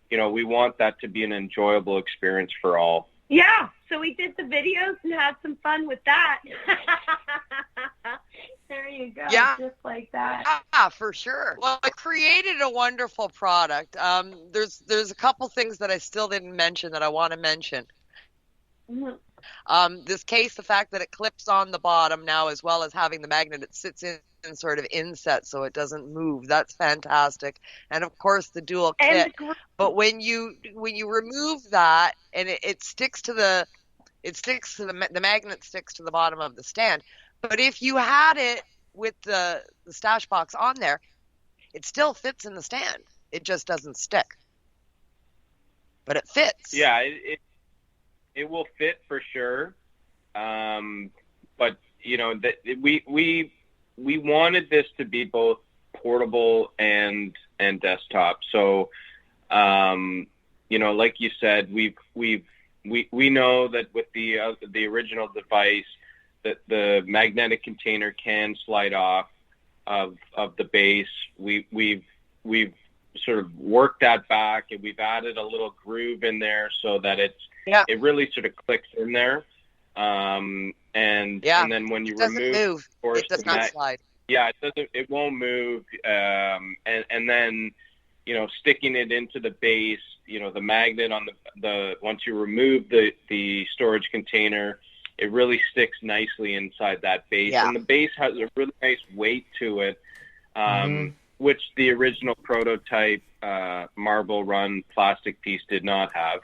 you know, we want that to be an enjoyable experience for all. Yeah, so we did the videos and had some fun with that. There you go. Yeah. Just like that. Yeah, for sure. Well, I created a wonderful product. There's a couple things that I still didn't mention that I want to mention. Mm-hmm. This case, the fact that it clips on the bottom now, as well as having the magnet, it sits in sort of inset so it doesn't move. That's fantastic. And of course the dual kit. But when you remove that, and it sticks to the magnet sticks to the bottom of the stand. But if you had it with the stash box on there, it still fits in the stand. It just doesn't stick. But it fits. Yeah, it will fit for sure. But you know, that we wanted this to be both portable and desktop. So you know, like you said, we know that with the original device that the magnetic container can slide off of the base. We've sort of worked that back, and we've added a little groove in there so that it really sort of clicks in there. And then when you remove, of course, it does not slide. Yeah, it won't move. And then, you know, sticking it into the base, you know, the magnet on the once you remove the storage container, it really sticks nicely inside that base. Yeah. And the base has a really nice weight to it, which the original prototype marble run plastic piece did not have.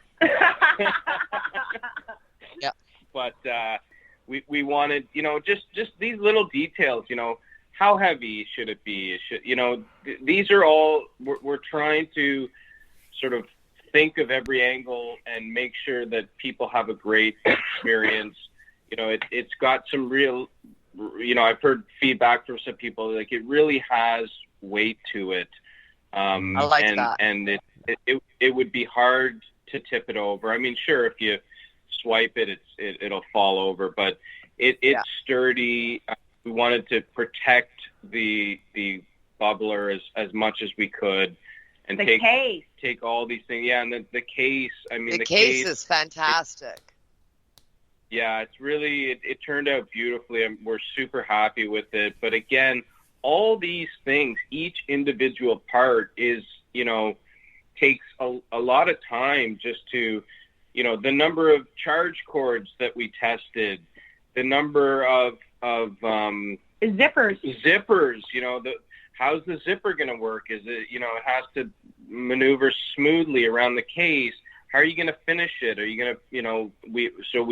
Yeah. But we wanted, you know, just these little details, you know, how heavy should it be? You know, these are all, we're trying to sort of think of every angle and make sure that people have a great experience. You know, it's got some real, you know, I've heard feedback from some people, like it really has weight to it. I like that. And it would be hard to tip it over. I mean, sure, if you swipe it, it'll fall over, but it's sturdy. We wanted to protect the bubbler as much as we could, and take all these things. Yeah, and the case. I mean, the case is fantastic. It's really it turned out beautifully. We're super happy with it. But again, all these things, each individual part is, you know, takes a lot of time just to, you know, the number of charge cords that we tested, the number of zippers, you know, how's the zipper going to work? Is it, you know, it has to maneuver smoothly around the case. How are you going to finish it? Are you going to, you know, we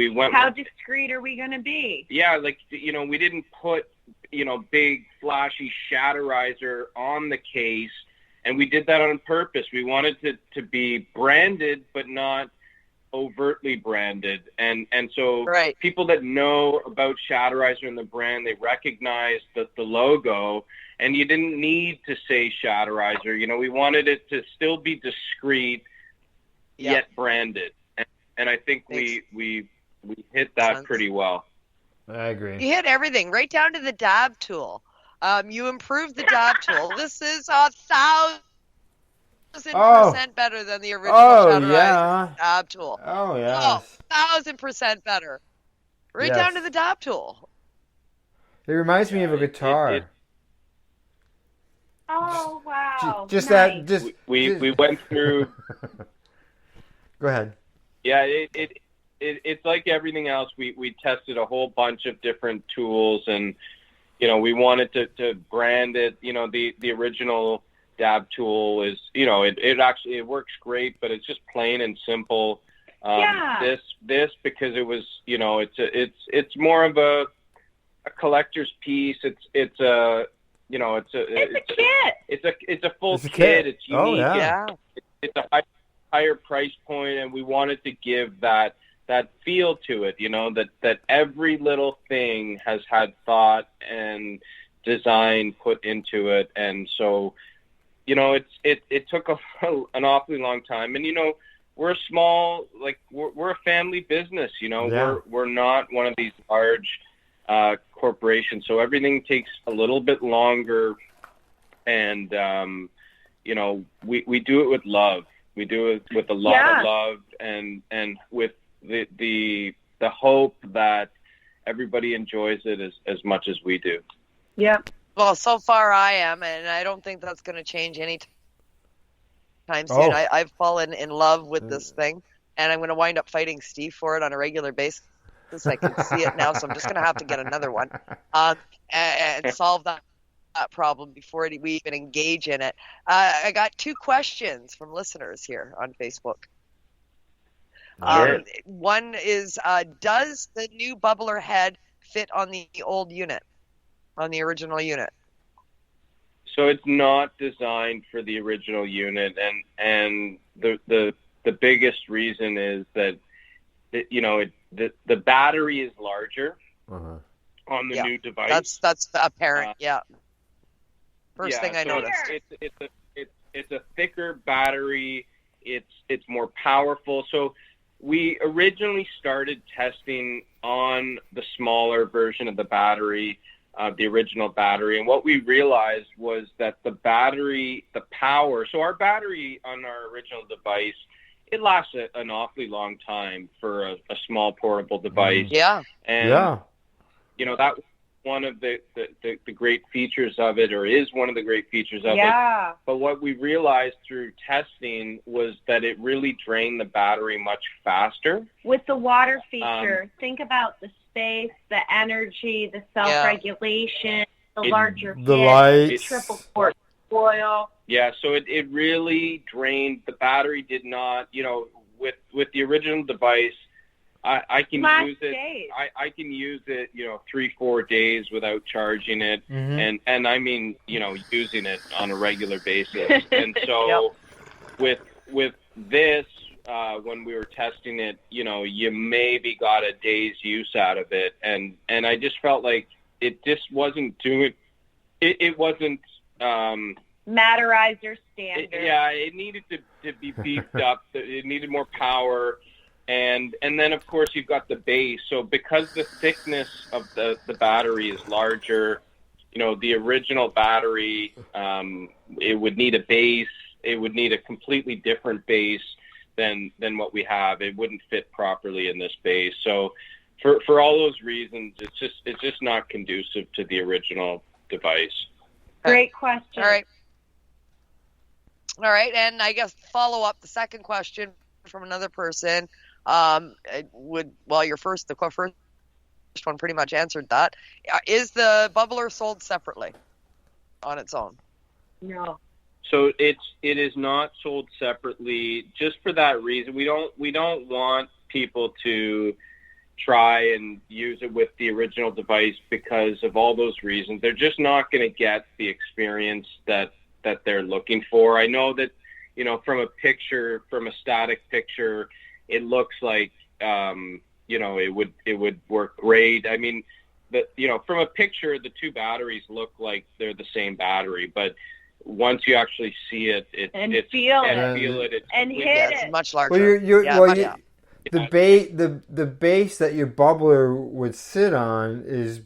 went. How discreet are we going to be? Yeah, like, you know, we didn't put, you know, big flashy Shatterizer on the case, and we did that on purpose. We wanted to be branded, but not overtly branded, and so people that know about Shatterizer and the brand, they recognize the logo, and you didn't need to say Shatterizer. You know, we wanted it to still be discreet, yet branded, and I think we hit that pretty well. I agree. You hit everything, right down to the dab tool. You improved the dab tool. This is 1,000% better than the original Shatterizer dab tool. Oh, yeah. 1,000% better. Right down to the dab tool. It reminds me of a guitar. Oh, wow. Just nice. that. We went through. Go ahead. Yeah, it's like everything else. We tested a whole bunch of different tools, and you know, we wanted to brand it. You know, the original dab tool is, it works great, but it's just plain and simple. This because it was, it's more of a collector's piece. It's a kit. It's a full kit. It's unique. It's a higher price point, and we wanted to give that feel to it, that every little thing has had thought and design put into it. And so, it took an awfully long time. And, we're a small, we're a family business, we're not one of these large corporations. So everything takes a little bit longer. And, we do it with love. We do it with a lot of love and with the hope that everybody enjoys it as much as we do. Yeah. Well, so far I am, and I don't think that's going to change anytime soon. I've fallen in love with this thing, and I'm going to wind up fighting Steve for it on a regular basis. I can see it now, so I'm just going to have to get another one and solve that problem before we even engage in it. I got 2 questions from listeners here on Facebook. Sure. One is, does the new bubbler head fit on the old unit, on the original unit? So it's not designed for the original unit, and the biggest reason is that the battery is larger on the new device. That's apparent. First thing I noticed. It's a thicker battery. It's more powerful. So we originally started testing on the smaller version of the battery, the original battery, and what we realized was that the power. So our battery on our original device, it lasts an awfully long time for a small portable device. And that was one of the great features of it, or is one of the great features of it. But what we realized through testing was that it really drained the battery much faster. With the water feature, think about the space, the energy, the self-regulation, the larger kit, the lights, triple quart foil. Yeah, so it really drained. The battery did not, with the original device, I can use it. I can use it, 3-4 days without charging it, and I mean, using it on a regular basis. And so, with this, when we were testing it, you maybe got a day's use out of it, and I just felt like it just wasn't doing. It wasn't. Matterizer standard. It needed to be beefed up. It needed more power. And then, of course, you've got the base. So because the thickness of the battery is larger, the original battery, it would need a base. It would need a completely different base than what we have. It wouldn't fit properly in this base. So for all those reasons, it's just not conducive to the original device. Great question. All right. And I guess follow up the second question from another person. The first one pretty much answered that. Is the bubbler sold separately on its own? No. So it is not sold separately, just for that reason. We don't want people to try and use it with the original device because of all those reasons. They're just not going to get the experience that they're looking for. I know that, from a static picture, it looks like, it would work great. I mean, from a picture, the 2 batteries look like they're the same battery, but once you actually see it, feel it, it's much larger. The base that your bubbler would sit on is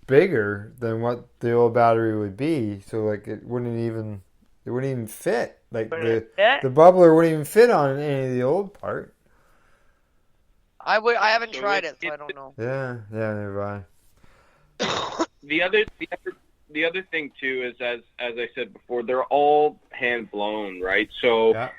bigger than what the old battery would be. So it wouldn't even fit. The bubbler wouldn't even fit on any of the old part. I haven't tried it, so I don't know. Yeah, never mind. The other thing too is, as I said before, they're all hand blown, right? So that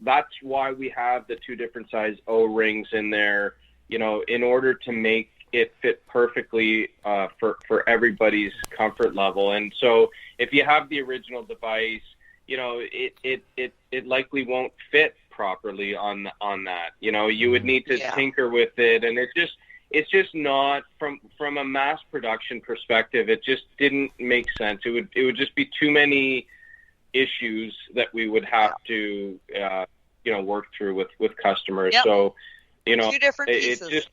that's why we have the 2 different size O-rings in there. In order to make it fit perfectly for everybody's comfort level. And so if you have the original device, you know, it likely won't fit properly on that. You know, you would need to tinker with it, and it's just not from a mass production perspective. It just didn't make sense. It would just be too many issues that we would have to work through with customers. Yep. So, you know, two different pieces. It's just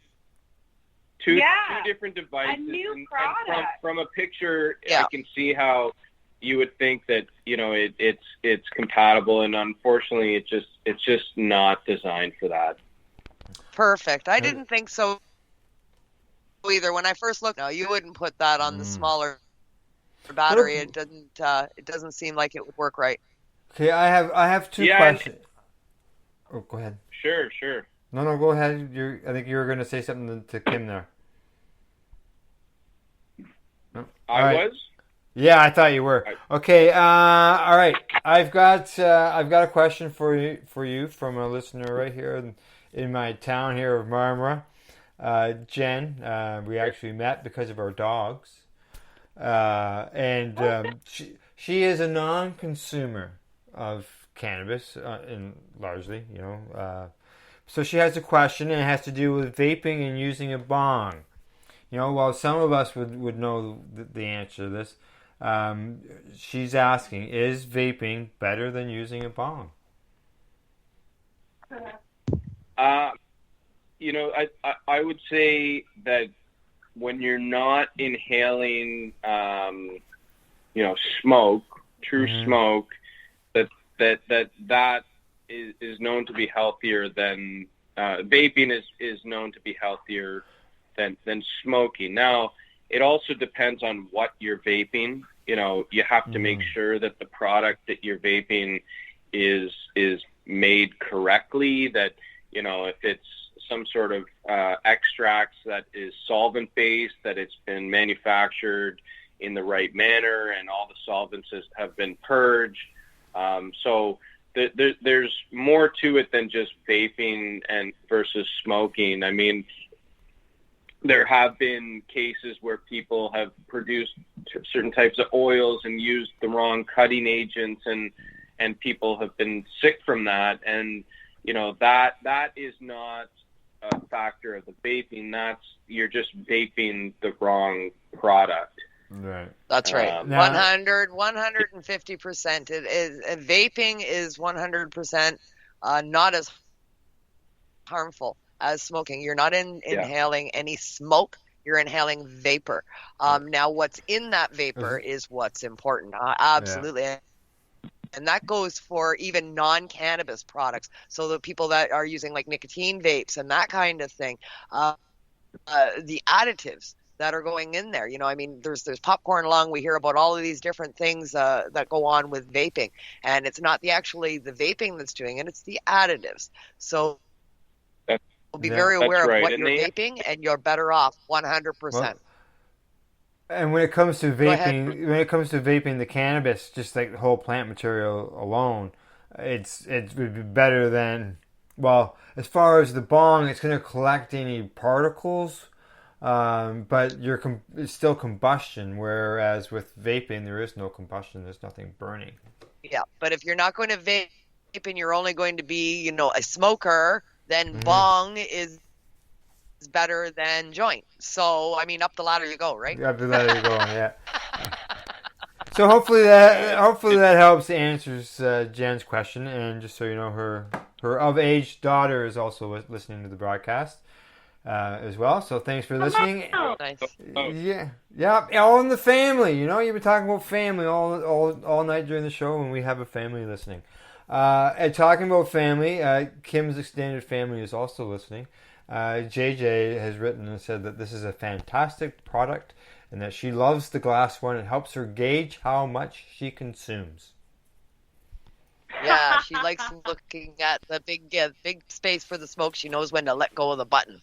two different devices. A new product. And from a picture, I can see how you would think that, you know, it's compatible, and unfortunately it's just not designed for that. Perfect. I didn't think so either. When I first looked, no, you wouldn't put that on the smaller battery. It doesn't seem like it would work right. Okay, I have two questions. Oh, go ahead. Sure. No, go ahead. I think you were going to say something to Kim there. No? I was? Yeah, I thought you were. Okay, all right. I've got a question for you from a listener right here in my town here of Marmora. Jen, we actually met because of our dogs. And she is a non-consumer of cannabis, and largely, you know. So she has a question, and it has to do with vaping and using a bong. You know, while some of us would know the answer to this, she's asking, is vaping better than using a bong? You know, I would say that when you're not inhaling, smoke, true smoke, that is known to be healthier than vaping is known to be healthier than smoking. Now, it also depends on what you're vaping. You know, you have to make sure that the product that you're vaping is made correctly, that, you know, if it's some sort of extracts that is solvent-based, that it's been manufactured in the right manner and all the solvents have been purged. So there's more to it than just vaping and versus smoking. I mean, there have been cases where people have produced certain types of oils and used the wrong cutting agents, and people have been sick from that. And, you know, that is not a factor of the vaping. You're just vaping the wrong product. Right. That's right. 150%. It is vaping is 100% not as harmful as smoking. You're not inhaling any smoke. You're inhaling vapor. Now, what's in that vapor is what's important. Absolutely. Yeah. And that goes for even non-cannabis products. So the people that are using like nicotine vapes and that kind of thing, the additives that are going in there. You know, I mean, there's popcorn lung. We hear about all of these different things that go on with vaping, and it's not actually the vaping that's doing it; it's the additives. So be very aware of what you're vaping, and you're better off 100%. And when it comes to vaping, the cannabis, just like the whole plant material alone, it would be better than, well, as far as the bong, it's going to collect any particles. But it's still combustion, whereas with vaping, there is no combustion. There's nothing burning. Yeah, but if you're not going to vape and you're only going to be, you know, a smoker, then bong is better than joint. So, I mean, up the ladder you go, right? Up the ladder you go, yeah. So hopefully that helps answers Jen's question, and just so you know, her of age daughter is also listening to the broadcast. As well, so thanks for listening. Nice. Yeah, all in the family. You know, you've been talking about family all night during the show, and we have a family listening. And talking about family, Kim's extended family is also listening. JJ has written and said that this is a fantastic product, and that she loves the glass one. It helps her gauge how much she consumes. Yeah, she likes looking at the big space for the smoke. She knows when to let go of the button.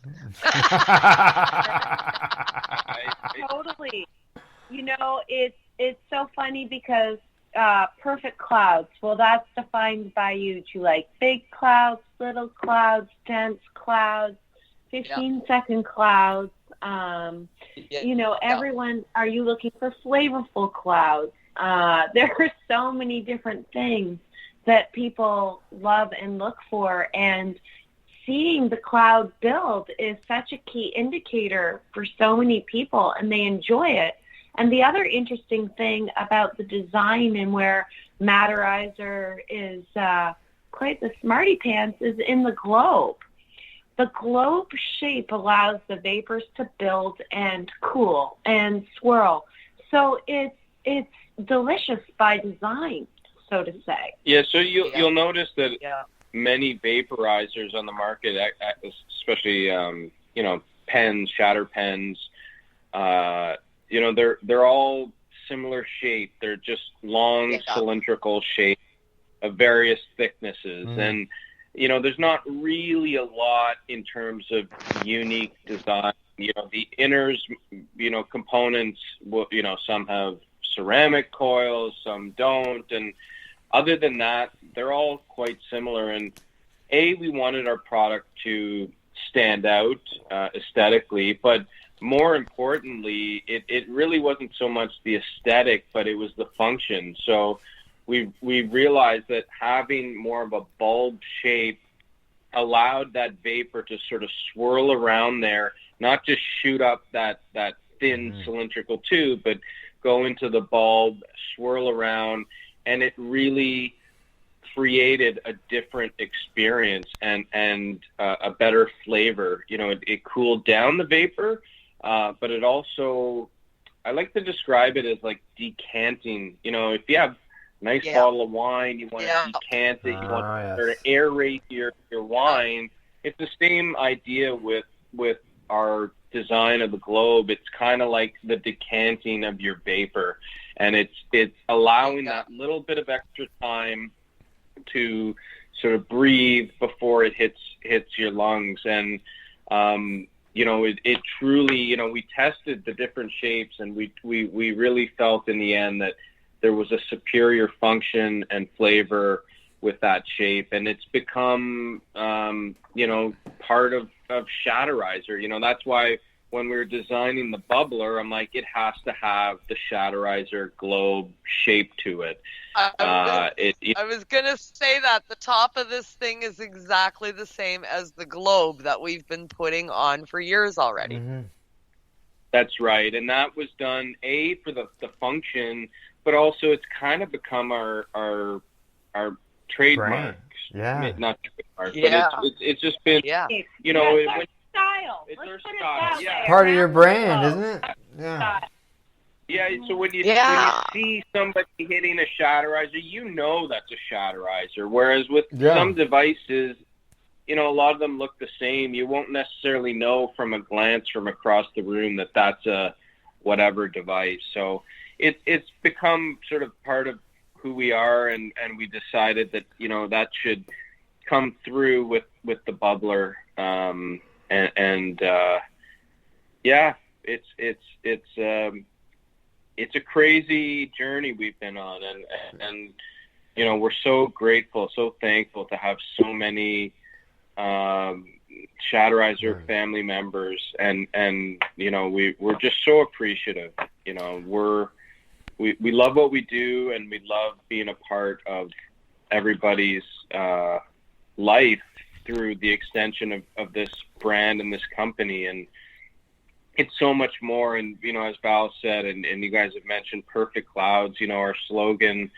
Totally. You know, it's so funny because perfect clouds. Well, that's defined by you to like big clouds, little clouds, dense clouds, 15-second clouds. Everyone, are you looking for flavorful clouds? There are so many different things that people love and look for, and seeing the cloud build is such a key indicator for so many people, and they enjoy it. And the other interesting thing about the design and where Matterizer is quite the smarty pants is in the globe. The globe shape allows the vapors to build and cool and swirl. So it's delicious by design, so to say. Yeah, so you'll notice that many vaporizers on the market, especially pens, shatter pens, they're all similar shape. They're just long cylindrical shape of various thicknesses, and there's not really a lot in terms of unique design. The inners, components, some have ceramic coils, some don't, and other than that, they're all quite similar. And we wanted our product to stand out aesthetically, but more importantly, it really wasn't so much the aesthetic, but it was the function. So we realized that having more of a bulb shape allowed that vapor to sort of swirl around there, not just shoot up that thin cylindrical tube, but go into the bulb, swirl around, and it really created a different experience and a better flavor. It cooled down the vapor, but it also, I like to describe it as like decanting. If you have a nice bottle of wine, you want to decant it, you want to aerate your wine. It's the same idea with our design of the globe. It's kind of like the decanting of your vapor, and it's allowing that little bit of extra time to sort of breathe before it hits your lungs. And it truly, we tested the different shapes, and we really felt in the end that there was a superior function and flavor with that shape, and it's become part of Shatterizer. That's why when we were designing the bubbler, I'm like, it has to have the Shatterizer globe shape to it. I was going to say that the top of this thing is exactly the same as the globe that we've been putting on for years already. Mm-hmm. That's right. And that was done, for the function, but also it's kind of become our trademark. Yeah. Not trademark, but it's just been, style. It's our style. Yeah. Part of your brand, isn't it? Yeah. Yeah, so when you see somebody hitting a Shatterizer, that's a Shatterizer. Whereas with some devices, a lot of them look the same. You won't necessarily know from a glance from across the room that that's a whatever device. So it's become sort of part of who we are, and we decided that, that should come through with the bubbler. It's a crazy journey we've been on, and we're so grateful, so thankful to have so many Shatterizer family members, and we're just so appreciative. We love what we do, and we love being a part of everybody's life through the extension of this brand and this company. And it's so much more. And, as Val said, and you guys have mentioned Perfect Clouds, our slogan,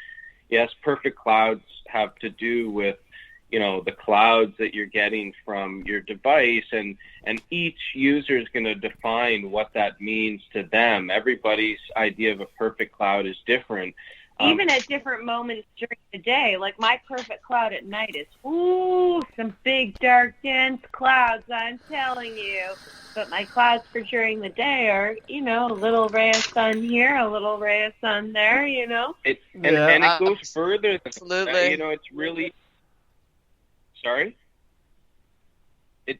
yes, Perfect Clouds have to do with, the clouds that you're getting from your device, and each user is going to define what that means to them. Everybody's idea of a perfect cloud is different. Even at different moments during the day, like my perfect cloud at night is, some big, dark, dense clouds, I'm telling you. But my clouds for during the day are, a little ray of sun here, a little ray of sun there, And it goes further than absolutely. That. It's really... Sorry? It's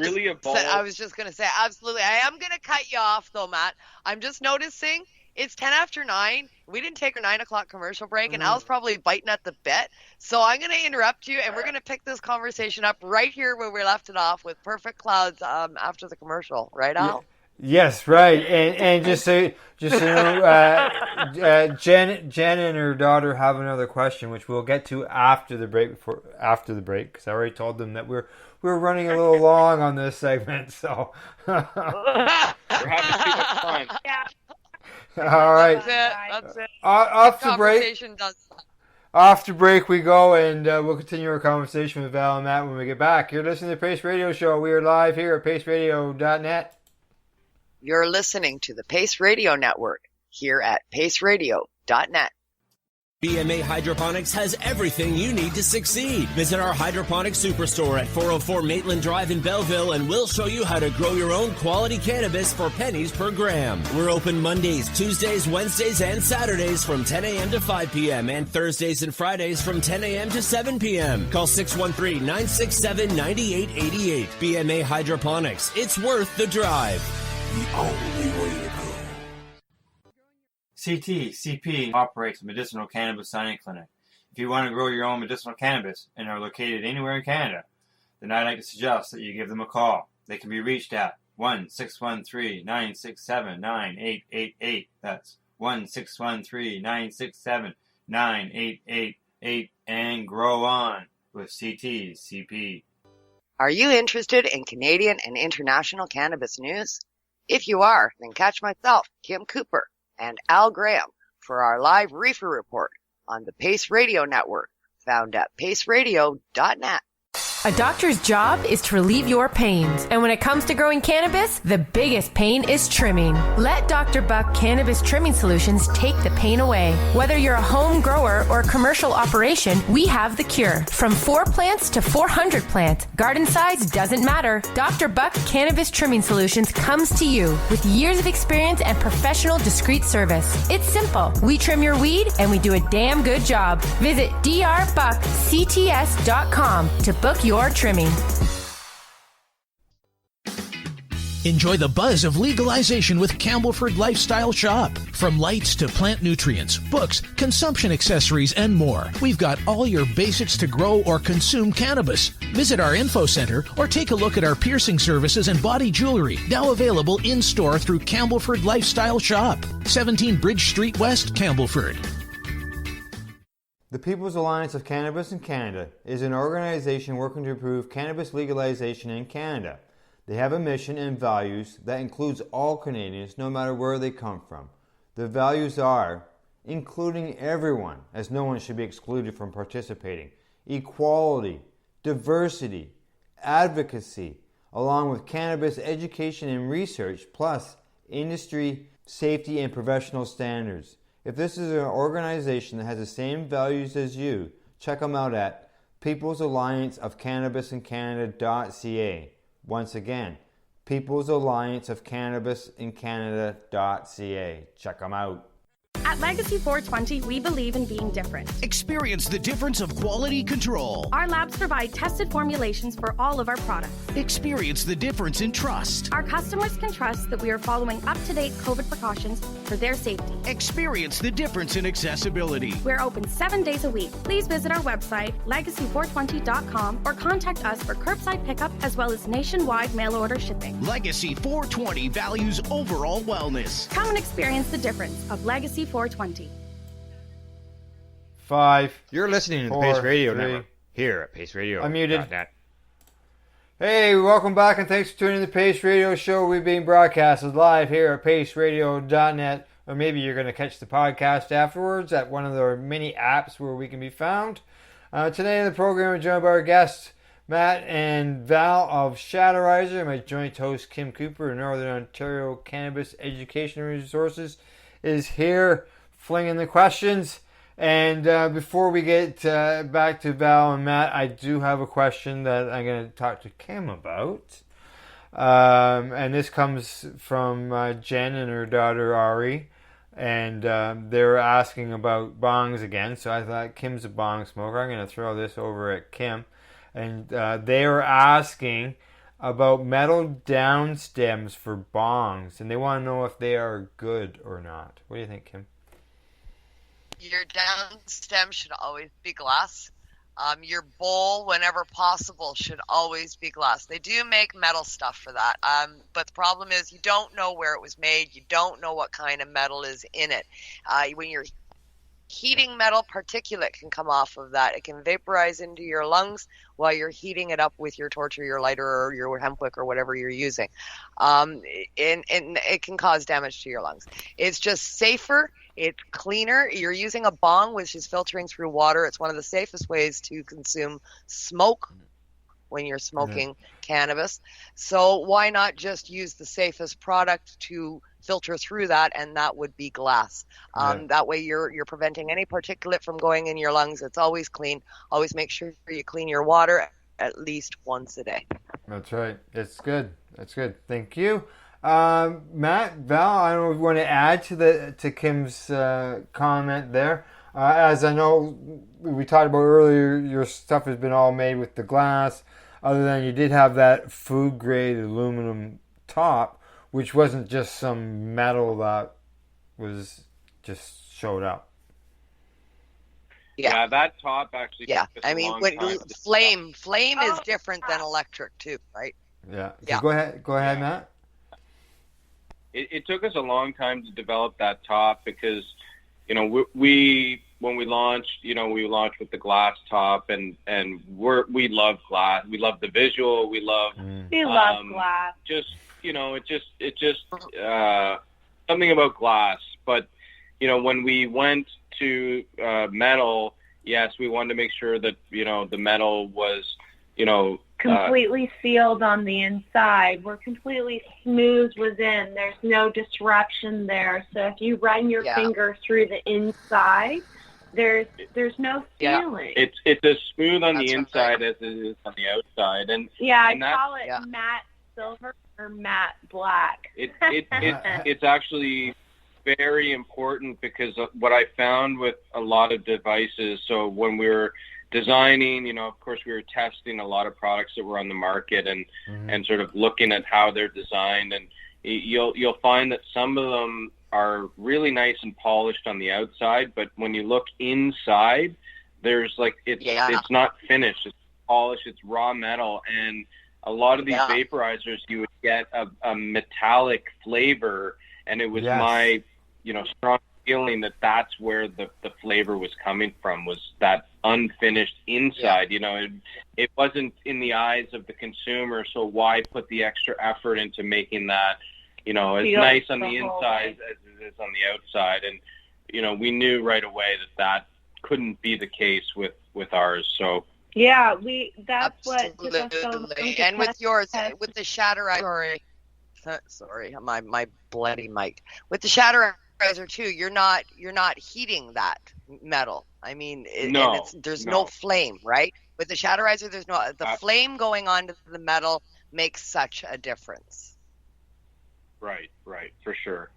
really evolved. I was just going to say, absolutely. I am going to cut you off, though, Matt. I'm just noticing it's 10 after 9. We didn't take our 9 o'clock commercial break, and Al's probably biting at the bit. So I'm going to interrupt you, and we're going to pick this conversation up right here where we left it off with Perfect Clouds after the commercial. Right, Al? Yes, right. And just so you know, Jen and her daughter have another question, which we'll get to after the break. Because I already told them that we're running a little long on this segment. So we're having too much fun. Yeah. All right. That's it. Off the break. Conversation does. After break we go, and we'll continue our conversation with Val and Matt when we get back. You're listening to the Pace Radio Show. We are live here at paceradio.net. You're listening to the Pace Radio Network here at paceradio.net. BMA Hydroponics has everything you need to succeed. Visit our hydroponics superstore at 404 Maitland Drive in Belleville, and we'll show you how to grow your own quality cannabis for pennies per gram. We're open Mondays, Tuesdays, Wednesdays, and Saturdays from 10 a.m. to 5 p.m. and Thursdays and Fridays from 10 a.m. to 7 p.m. Call 613-967-9888. BMA Hydroponics. It's worth the drive. The only way to go. CP operates a medicinal cannabis signing clinic. If you want to grow your own medicinal cannabis and are located anywhere in Canada, then I'd like to suggest that you give them a call. They can be reached at 1-613-967-9888. That's 1-613-967-9888, and grow on with CP. Are you interested in Canadian and international cannabis news? If you are, then catch myself, Kim Cooper, and Al Graham for our live reefer report on the Pace Radio Network, found at paceradio.net. A doctor's job is to relieve your pains. And when it comes to growing cannabis, the biggest pain is trimming. Let Dr. Buck Cannabis Trimming Solutions take the pain away. Whether you're a home grower or commercial operation, we have the cure. From 4 plants to 400 plants, garden size doesn't matter. Dr. Buck Cannabis Trimming Solutions comes to you with years of experience and professional discreet service. It's simple. We trim your weed and we do a damn good job. Visit drbuckcts.com to book your trimming. Enjoy the buzz of legalization with Campbellford Lifestyle Shop. From lights to plant nutrients, books, consumption accessories, and more, we've got all your basics to grow or consume cannabis. Visit our info center or take a look at our piercing services and body jewelry, now available in-store through Campbellford Lifestyle Shop, 17 Bridge Street West, Campbellford. The People's Alliance of Cannabis in Canada is an organization working to improve cannabis legalization in Canada. They have a mission and values that includes all Canadians, no matter where they come from. The values are including everyone, as no one should be excluded from participating, equality, diversity, advocacy, along with cannabis education and research, plus industry, safety, and professional standards. If this is an organization that has the same values as you, check them out at peoplesallianceofcannabisincanada.ca. Once again, peoplesallianceofcannabisincanada.ca. Check them out. At Legacy 420, we believe in being different. Experience the difference of quality control. Our labs provide tested formulations for all of our products. Experience the difference in trust. Our customers can trust that we are following up-to-date COVID precautions for their safety. Experience the difference in accessibility. We're open 7 days a week. Please visit our website, legacy420.com, or contact us for curbside pickup as well as nationwide mail order shipping. Legacy 420 values overall wellness. Come and experience the difference of Legacy 420. 5. You're listening to the 4, Pace Radio 3. Network here at paceradio.net. Unmuted. Hey, welcome back and thanks for tuning in to the Pace Radio Show. We're being broadcasted live here at paceradio.net, or maybe you're going to catch the podcast afterwards at one of the many apps where we can be found. Today in the program, we're joined by our guests, Matt and Val of Shatterizer, my joint host, Kim Cooper, Northern Ontario Cannabis Education Resources, is here flinging the questions. And before we get back to Val and Matt, I do have a question that I'm going to talk to Kim about. And this comes from Jen and her daughter Ari. And they're asking about bongs again. So I thought Kim's a bong smoker. I'm going to throw this over at Kim. And they are asking about metal down stems for bongs. And they want to know if they are good or not. What do you think, Kim? Your down stem should always be glass. Your bowl, whenever possible, should always be glass. They do make metal stuff for that, but the problem is you don't know where it was made. You don't know what kind of metal is in it. When you're heating metal, particulate can come off of that. It can vaporize into your lungs while you're heating it up with your torch or your lighter or your hemp wick or whatever you're using. And it can cause damage to your lungs. It's just safer. It's cleaner. You're using a bong, which is filtering through water. It's one of the safest ways to consume smoke when you're smoking cannabis. So why not just use the safest product to filter through that, and that would be glass. That way you're preventing any particulate from going in your lungs. It's always clean. Always make sure you clean your water at least once a day. That's right. It's good. That's good. Thank you. Matt, Val, I don't know if you want to add to Kim's comment there. As I know we talked about earlier, your stuff has been all made with the glass, other than you did have that food grade aluminum top, which wasn't just some metal that was just showed up. Yeah, that top actually. Yeah, I mean, flame is different than electric too, right? Yeah. So go ahead, Matt. It took us a long time to develop that top because, we when we launched, we launched with the glass top, and we love glass. We love the visual. We love glass. It just something about glass. But when we went to metal, yes, we wanted to make sure that the metal was completely sealed on the inside. We're completely smooth within. There's no disruption there. So if you run your finger through the inside, there's no feeling. It's as smooth on the inside as it is on the outside. And I call it matte silver or matte black. It's actually very important because what I found with a lot of devices, so when we were designing, of course we were testing a lot of products that were on the market and sort of looking at how they're designed, and you'll find that some of them are really nice and polished on the outside, but when you look inside, there's it's not finished, it's polished, it's raw metal, and a lot of these vaporizers you would get a metallic flavor, and it was my strong feeling that that's where the flavor was coming from, was that unfinished inside. It wasn't in the eyes of the consumer, so why put the extra effort into making that as nice on the inside as it is on the outside? And we knew right away that couldn't be the case with ours. So that's what took us so long to and with yours, with the Shatterizer, sorry, my bloody mic, with the Shatterizer too, you're not heating that metal. I mean, there's no flame, right? With the Shatterizer, there's the flame going onto the metal makes such a difference. Right, for sure.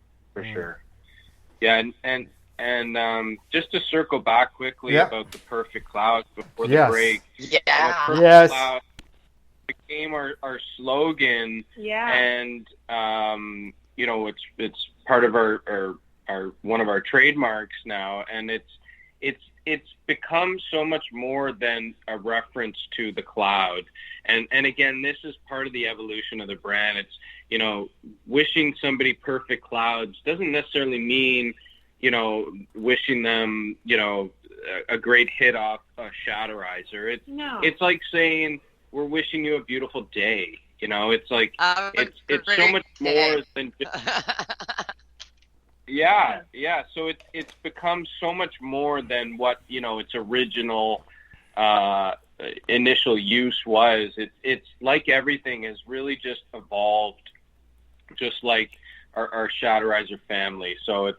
Yeah, and just to circle back quickly about the Perfect Cloud before the break. Perfect Cloud became our slogan. And it's part of our one of our trademarks now, and it's become so much more than a reference to the cloud. And again, this is part of the evolution of the brand. It's wishing somebody perfect clouds doesn't necessarily mean wishing them a great hit off a Shatterizer. It's like saying we're wishing you a beautiful day. It's like it's so much more than just so it's become so much more than what its original initial use was. It's like everything has really just evolved, just like our Shatterizer family. So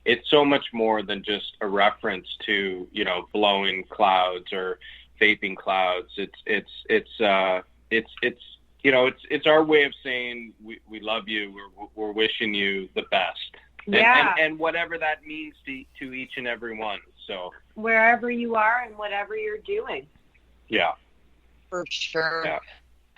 it's so much more than just a reference to blowing clouds or vaping clouds. It's our way of saying we love you. We're wishing you the best. And whatever that means to each and every one. So wherever you are and whatever you're doing. Yeah. For sure. Yeah.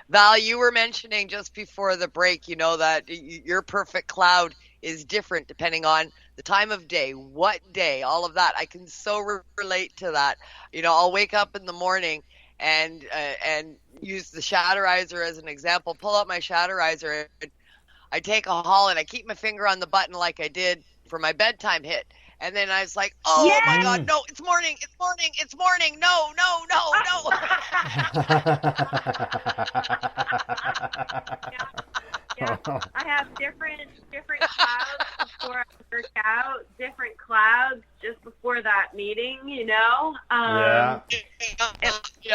Val, you were mentioning just before the break, that your Perfect Cloud is different depending on the time of day, what day, all of that. I can so relate to that. You know, I'll wake up in the morning and use the Shatterizer as an example, pull out my Shatterizer, and I take a haul and I keep my finger on the button like I did for my bedtime hit. And then I was like, oh my God, no, it's morning, no. Yeah. I have different clouds before I work out, different clouds just before that meeting, you know? And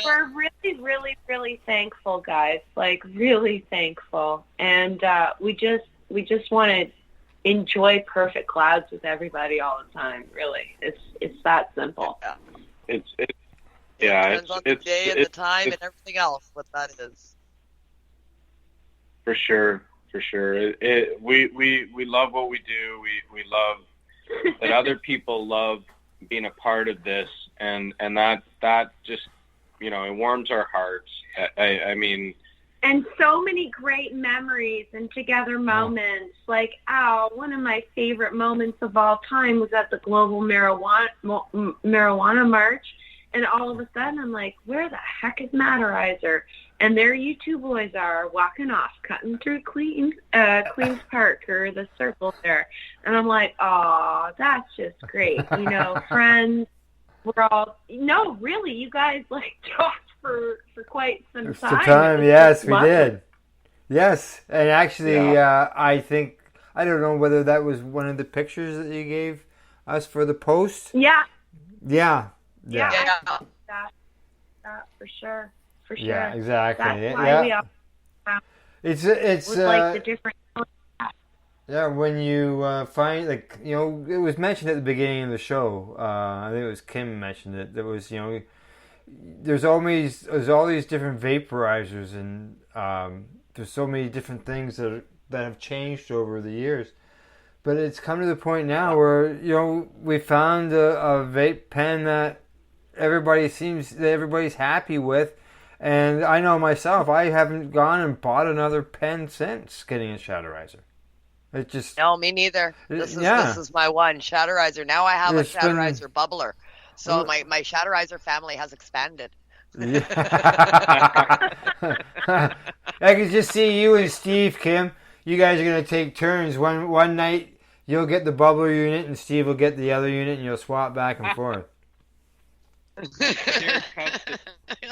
we're really, really, really thankful, guys, like really thankful. And we just want to enjoy perfect clouds with everybody all the time, really. It's that simple. It depends on the day and the time and everything else, what that is. For sure. We love what we do. We love that other people love being a part of this, and that just, you know, it warms our hearts. I mean, and so many great memories and together moments. Like, one of my favorite moments of all time was at the Global Marijuana March, and all of a sudden I'm like, where the heck is Matterizer? And there you two boys are walking off, cutting through Queens Park or the circle there. And I'm like, oh, that's just great. You know, friends, we're all, no, really, you guys like talked for quite some time. Yes, we did. Yes. And actually, I think, I don't know whether that was one of the pictures that you gave us for the post. Yeah. Yeah. That for sure. For sure. Yeah, exactly. That's why we all it's like the different. Yeah, when you find, like, you know, it was mentioned at the beginning of the show. I think it was Kim mentioned it. There was, you know, there's all these different vaporizers, and there's so many different things that have changed over the years. But it's come to the point now where, you know, we found a vape pen that everybody's happy with. And I know myself, I haven't gone and bought another pen since getting a Shatterizer. It just... No, me neither. This is my one, Shatterizer. Now I have a Shatterizer Bubblier. So my Shatterizer family has expanded. Yeah. I can just see you and Steve, Kim. You guys are going to take turns. One night you'll get the Bubblier unit and Steve will get the other unit, and you'll swap back and forth. I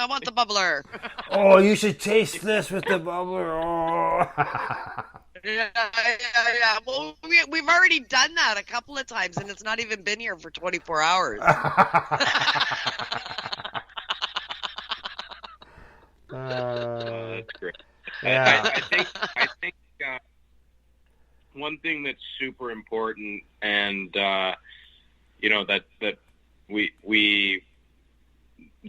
want the Bubblier. Oh, you should taste this with the Bubblier. Oh. Yeah. Well, we've already done that a couple of times, and it's not even been here for 24 hours. That's great. Yeah. I think one thing that's super important, and you know, that we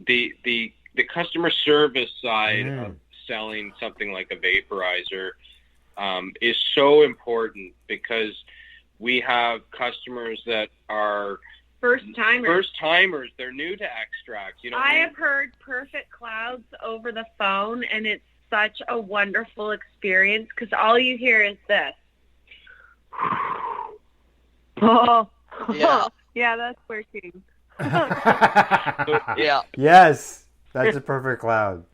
the customer service side of selling something like a vaporizer is so important, because we have customers that are first timers. They're new to extracts. You know, I have heard perfect clouds over the phone, and it's such a wonderful experience, because all you hear is this. Oh, yeah, that's working. Yeah. Yes, that's a perfect cloud.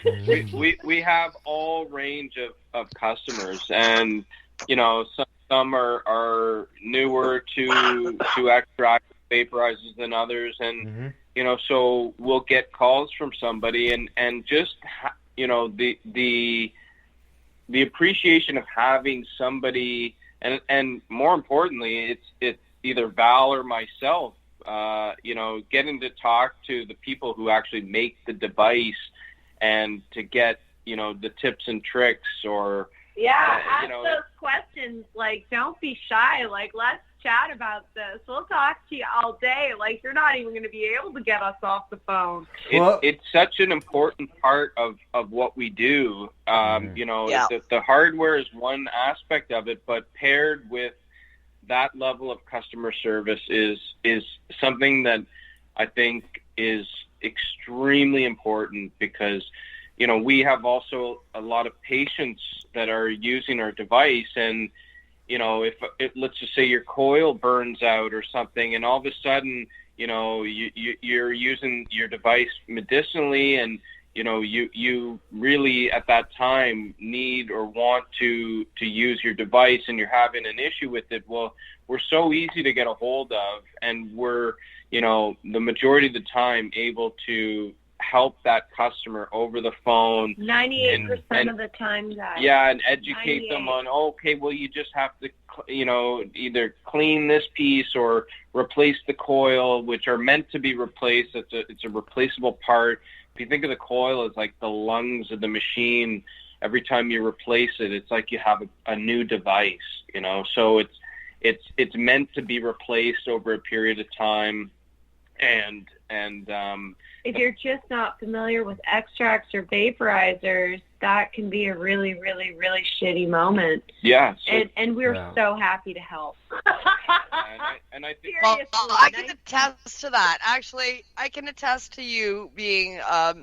we have all range of customers, and you know, some are newer to extract vaporizers than others, and you know, so we'll get calls from somebody, and just you know, the appreciation of having somebody, and more importantly, it's either Val or myself, you know, getting to talk to the people who actually make the device, and to get, you know, the tips and tricks, or ask those questions. Like, don't be shy. Like, let's chat about this. We'll talk to you all day. Like, you're not even going to be able to get us off the phone. It's such an important part of what we do. You know, the hardware is one aspect of it, but paired with that level of customer service is something that I think is extremely important, because, you we have also a lot of patients that are using our device, and if let's just say your coil burns out or something, and all of a sudden, you're using your device medicinally, and you really at that time need or want to use your device, and you're having an issue with it. Well, we're so easy to get a hold of, and we're the majority of the time able to help that customer over the phone. 98% of the time, guys. Yeah, and educate them on, okay, well, you just have to, either clean this piece or replace the coil, which are meant to be replaced. It's a replaceable part. If you think of the coil as like the lungs of the machine, every time you replace it, it's like you have a new device, So it's meant to be replaced over a period of time, and if you're just not familiar with extracts or vaporizers, that can be a really, really, really shitty moment. Yeah. And we're so happy to help. and I think I can attest to that. Actually, I can attest to you being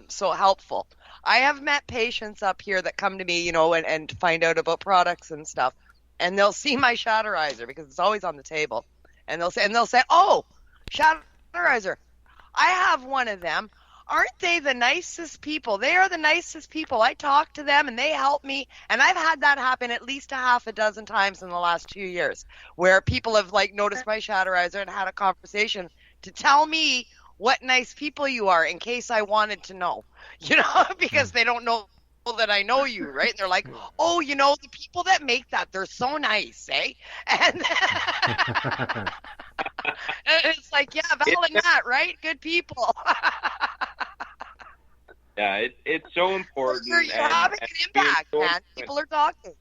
so helpful. I have met patients up here that come to me, and find out about products and stuff, and they'll see my Shatterizer because it's always on the table, and they'll say, "Oh, Shatterizer, I have one of them. Aren't they the nicest people? They are the nicest people. I talk to them and they help me." And I've had that happen at least a half a dozen times in the last 2 years, where people have noticed my Shatterizer and had a conversation to tell me what nice people you are in case I wanted to know, because they don't know that I know you, right? And they're like, "Oh, the people that make that, they're so nice, eh?" And and it's like, yeah, Val and Matt, right? Good people. Yeah, it's so important. You're having an impact, man. People are talking.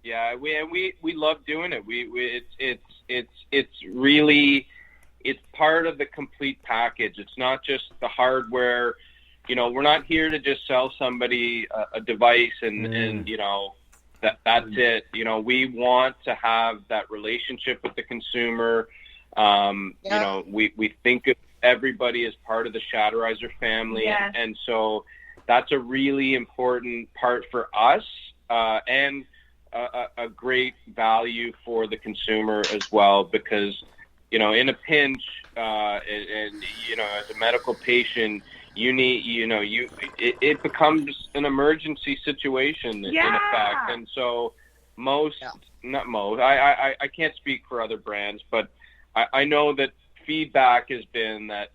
Yeah, we love doing it. It's really, it's part of the complete package. It's not just the hardware. We're not here to just sell somebody a device and that's it. We want to have that relationship with the consumer. We think of everybody as part of the Shatterizer family, and so that's a really important part for us, and a great value for the consumer as well, because in a pinch, and as a medical patient, you need, it becomes an emergency situation in effect. And so not most, I can't speak for other brands, but I know that feedback has been that,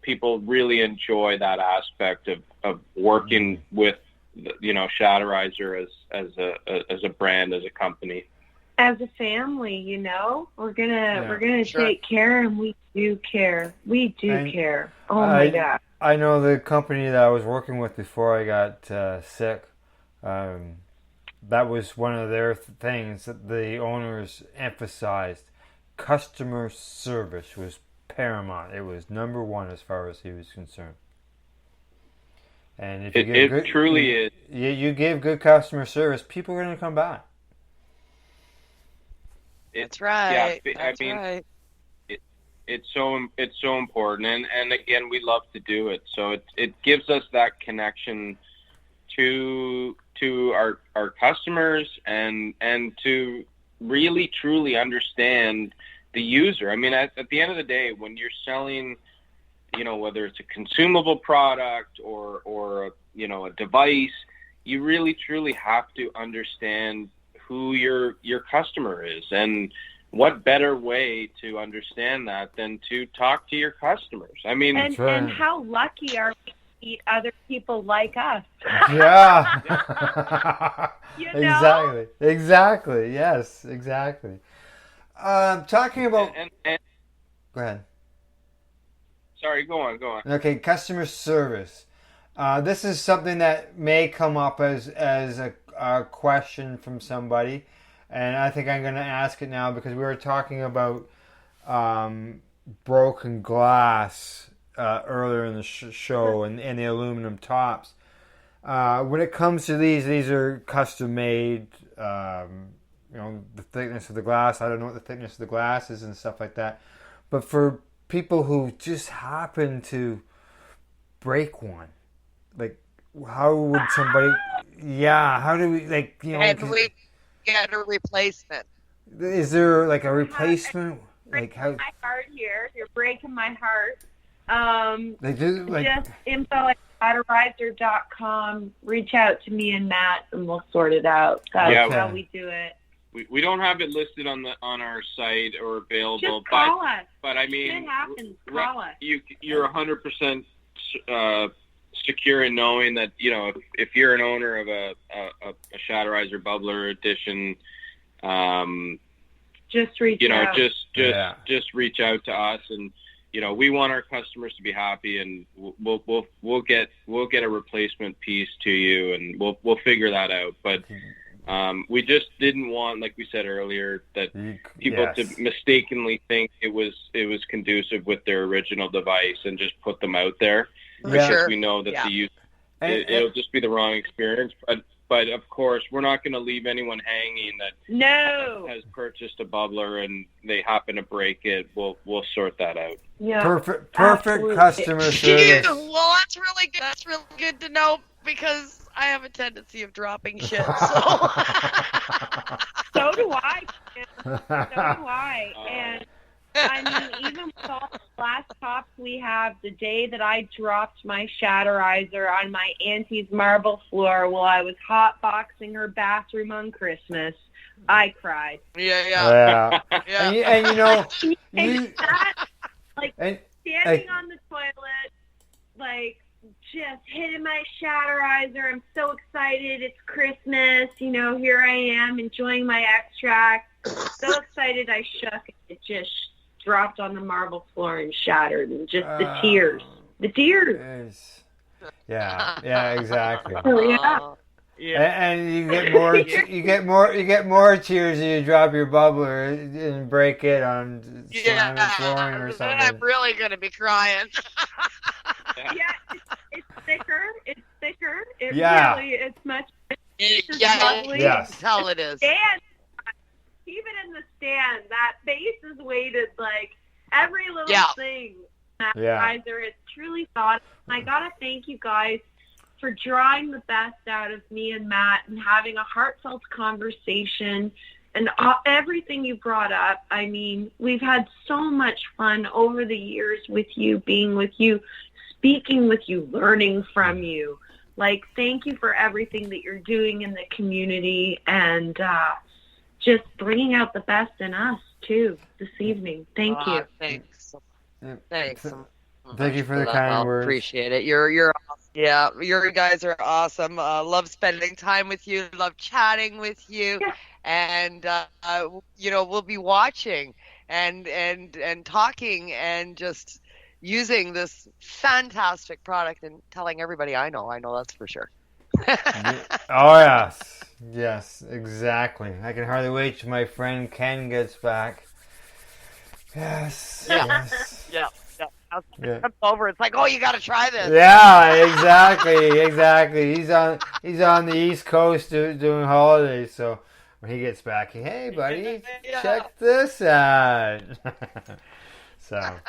people really enjoy that aspect of working with, Shatterizer as a brand, as a company. As a family, we're gonna take care, and we do care. We do care. Oh my God. I know the company that I was working with before I got sick. That was one of their things that the owners emphasized. Customer service was paramount. It was number one as far as he was concerned. And if you give good, truly is. You give good customer service, people are going to come back. That's right. Yeah, That's right. It's so important, and again, we love to do it. So it gives us that connection to our customers, and to really truly understand the user. I mean, at the end of the day, when you're selling, whether it's a consumable product or a device, you really truly have to understand who your customer is, and what better way to understand that than to talk to your customers? I mean, and how lucky are we to meet other people like us? Yeah. Exactly. Yes, exactly. Talking about. Go ahead. Sorry, go on. Okay, customer service. This is something that may come up as a question from somebody. And I think I'm going to ask it now because we were talking about broken glass earlier in the show and the aluminum tops. When it comes to these are custom made. The thickness of the glass. I don't know what the thickness of the glass is and stuff like that. But for people who just happen to break one, like, how would somebody? Yeah, how do we like? And we get a replacement. Is there like a replacement? Like how? My heart here. You're breaking my heart. Just info at Shatterizer.com. Reach out to me and Matt, and we'll sort it out. That's how we do it. We don't have it listed on our site or available. Just call us. But I mean, it happens. Call us. You're 100% secure in knowing that if you're an owner of a Shatterizer Bubblier edition, just reach out. Just reach out to us, and we want our customers to be happy, and we'll get a replacement piece to you, and we'll figure that out. But we just didn't want, like we said earlier, that people to mistakenly think it was conducive with their original device and just put them out there. Because we know that the use it'll just be the wrong experience. But of course, we're not going to leave anyone hanging that has purchased a bubbler and they happen to break it. We'll sort that out. Yeah, perfect customer service. Well, that's really good. That's really good to know, because I have a tendency of dropping shit. So, so do I. And I mean, even with all the last tops we have, the day that I dropped my Shatterizer on my auntie's marble floor while I was hotboxing her bathroom on Christmas, I cried. Yeah. And standing on the toilet, like, just hitting my Shatterizer. I'm so excited. It's Christmas. Here I am enjoying my extract. So excited I shook. It just dropped on the marble floor and shattered, and just the tears. Yeah, exactly. And you get more tears if you drop your bubbler and break it on flooring or something. I'm really gonna be crying. It's thicker. It really is much. Lovely. Yes. Hell it is. Even in the stand, that base is weighted like every little thing. It's truly thought. I gotta thank you guys for drawing the best out of me and Matt and having a heartfelt conversation and everything you brought up. I mean, we've had so much fun over the years with you, being with you, speaking with you, learning from you. Like, thank you for everything that you're doing in the community, and just bringing out the best in us too this evening. Thank you. Thanks. Thank you for the kind words. Appreciate it. You're awesome. Yeah, you guys are awesome. Love spending time with you. Love chatting with you. Yeah. And we'll be watching and talking and just using this fantastic product and telling everybody I know that's for sure. Oh yes, exactly. I can hardly wait till my friend Ken gets back. Yes. Yeah. Comes over. It's like, oh, you got to try this. Yeah, exactly. He's on the East Coast doing holidays, so when he gets back, hey buddy, check this out. So.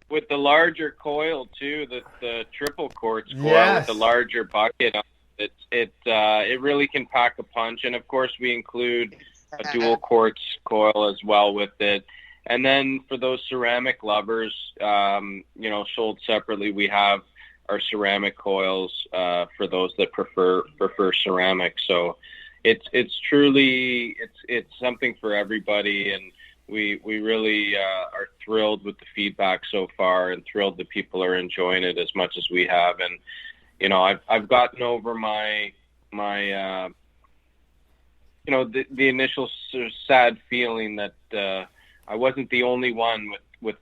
With the larger coil too, the triple quartz coil with the larger bucket, it really can pack a punch. And of course, we include a dual quartz coil as well with it. And then for those ceramic lovers, sold separately, we have our ceramic coils for those that prefer ceramic. So it's truly it's something for everybody, and we really are thrilled with the feedback so far, and thrilled that people are enjoying it as much as we have. And I've gotten over my the initial sort of sad feeling that I wasn't the only one with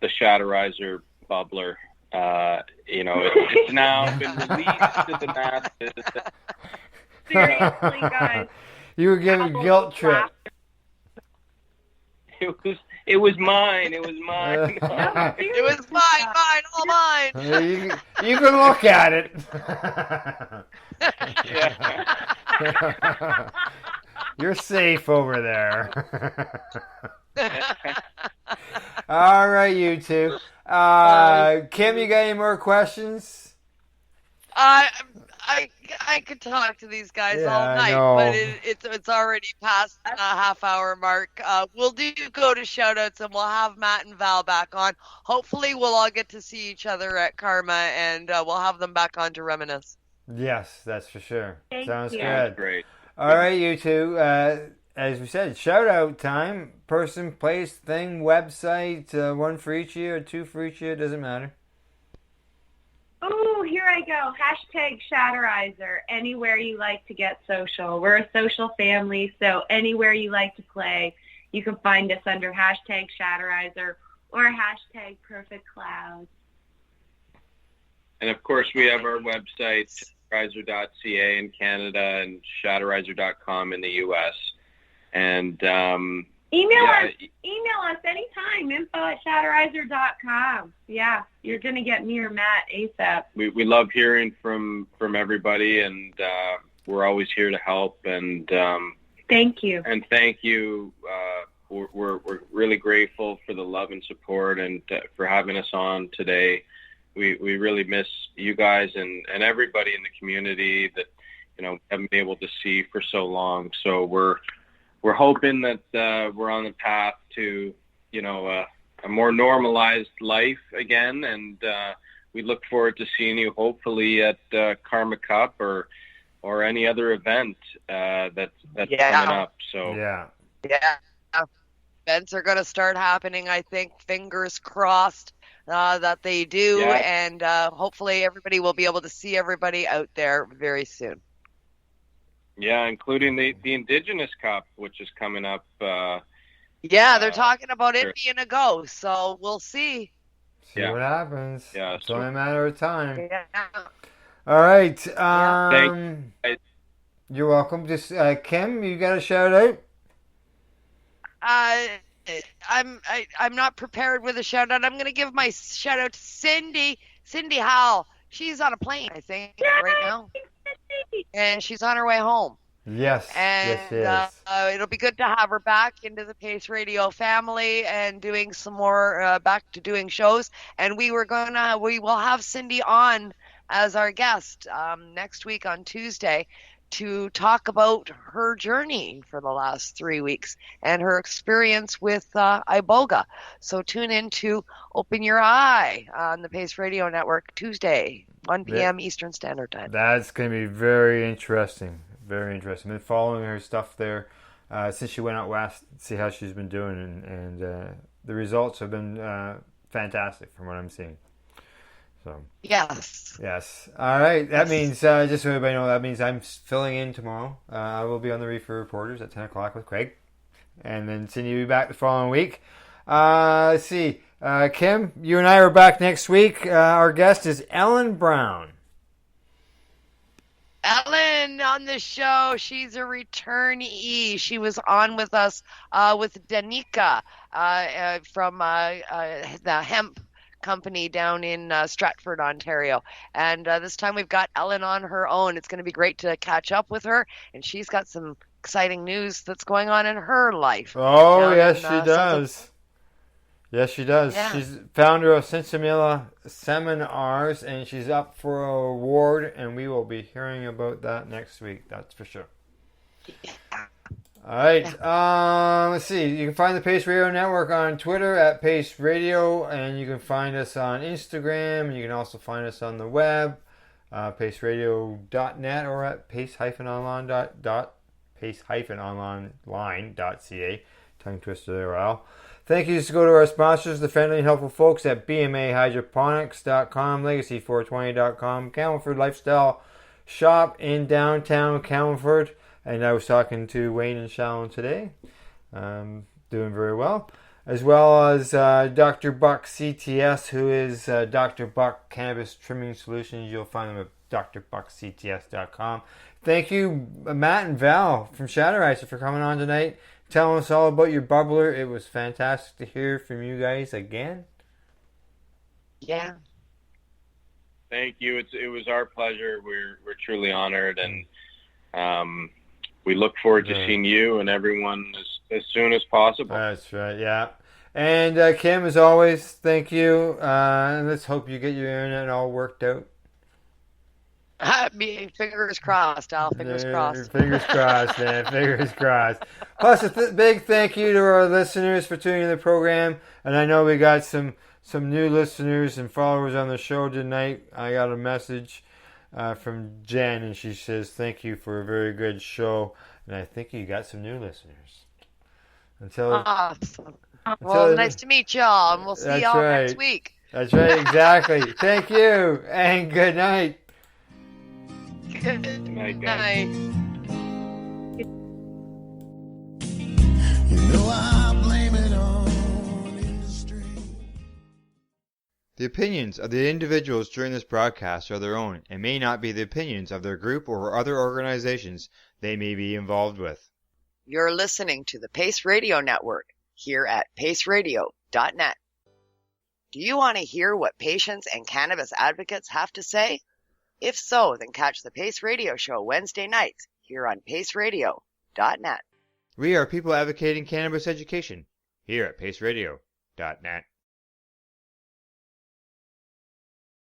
the Shatterizer Bubbler. It's now been released to the masses. Seriously, guys. You were getting guilt tripped. It was mine. It was mine. It was mine, all mine. You can look at it. You're safe over there. All right, you two. Kim, you got any more questions? I could talk to these guys all night, but it's already past the half-hour mark. We'll go to shout-outs, and we'll have Matt and Val back on. Hopefully, we'll all get to see each other at Karma, and we'll have them back on to reminisce. Yes, that's for sure. Sounds good. Sounds great. All right, you two. As we said, shout-out time. Person, place, thing, website. One for each of you or two for each of you. It doesn't matter. Oh, here I go. #Shatterizer. Anywhere you like to get social. We're a social family, so anywhere you like to play, you can find us under #Shatterizer or #PerfectClouds. And of course, we have our website, shatterizer.ca in Canada and shatterizer.com in the U.S. And email us anytime. info@shatterizer.com. Yeah, you're gonna get me or Matt ASAP. We love hearing from everybody, and we're always here to help. And thank you. And thank you. We're really grateful for the love and support, and for having us on today. We really miss you guys and everybody in the community that haven't been able to see for so long. So we're hoping that we're on the path to a more normalized life again, and we look forward to seeing you hopefully at Karma Cup or any other event that's coming up. So yeah, events are going to start happening. I think fingers crossed that they do, and hopefully everybody will be able to see everybody out there very soon. Yeah, including the Indigenous Cup, which is coming up. They're talking about it being a go, so we'll see. See what happens. Yeah, it's only a matter of time. Yeah. All right. Thank you. You're welcome. Just Kim, you got a shout out? I'm not prepared with a shout out. I'm going to give my shout out to Cindy Howell. She's on a plane, I think, right now. And she's on her way home. Yes. And yes. It'll be good to have her back into the Pace Radio family and doing some more, back to doing shows. And we will have Cindy on as our guest next week on Tuesday to talk about her journey for the last 3 weeks and her experience with Iboga. So tune in to Open Your Eye on the Pace Radio Network Tuesday, 1 p.m. Eastern Standard Time. That's going to be very interesting. Very interesting. I've been following her stuff there since she went out west, see how she's been doing, and the results have been fantastic from what I'm seeing. So yes. All right. That means just so everybody knows, that means I'm filling in tomorrow. I will be on the Reefer Reporters at 10 o'clock with Craig, and then Cindy will be back the following week. Let's see. Kim, you and I are back next week. Our guest is Ellen Brown. Ellen on the show. She's a returnee. She was on with us with Danica from the hemp company down in Stratford, Ontario. And this time we've got Ellen on her own. It's going to be great to catch up with her. And she's got some exciting news that's going on in her life. Oh, yes, she does. Yes, she does. Yeah. She's founder of Sinsemilla Seminars, and she's up for an award, and we will be hearing about that next week. That's for sure. Yeah. All right. Let's see. You can find the Pace Radio Network on Twitter at Pace Radio, and you can find us on Instagram, and you can also find us on the web, paceradio.net or at pace-online.ca. Tongue twister there, Al. Thank you to go to our sponsors, the friendly and helpful folks at BMAHydroponics.com, Legacy420.com, Campbellford Lifestyle Shop in downtown Campbellford. And I was talking to Wayne and Shallon today. Doing very well. As well as Dr. Buck CTS, who is Dr. Buck Cannabis Trimming Solutions. You'll find them at drbuckcts.com. Thank you, Matt and Val from Shatterizer, for coming on tonight. Telling us all about your bubbler. It was fantastic to hear from you guys again. Yeah. Thank you. It was our pleasure. We're truly honored, and we look forward to seeing you and everyone as soon as possible. That's right, yeah. And Kim, as always, thank you. Let's hope you get your internet all worked out. Fingers crossed, Al. Fingers crossed. Fingers crossed, man. Fingers crossed. Plus, a big thank you to our listeners for tuning in the program. And I know we got some new listeners and followers on the show tonight. I got a message from Jen, and she says, thank you for a very good show. And I think you got some new listeners. Awesome. Well, nice to meet y'all, and we'll see y'all next week. That's right, exactly. Thank you, and good night. Good night. You know I blame it on industry. The opinions of the individuals during this broadcast are their own and may not be the opinions of their group or other organizations they may be involved with. You're listening to the Pace Radio Network here at paceradio.net. Do you want to hear what patients and cannabis advocates have to say? If so, then catch the Pace Radio Show Wednesday nights here on paceradio.net. We are people advocating cannabis education here at paceradio.net.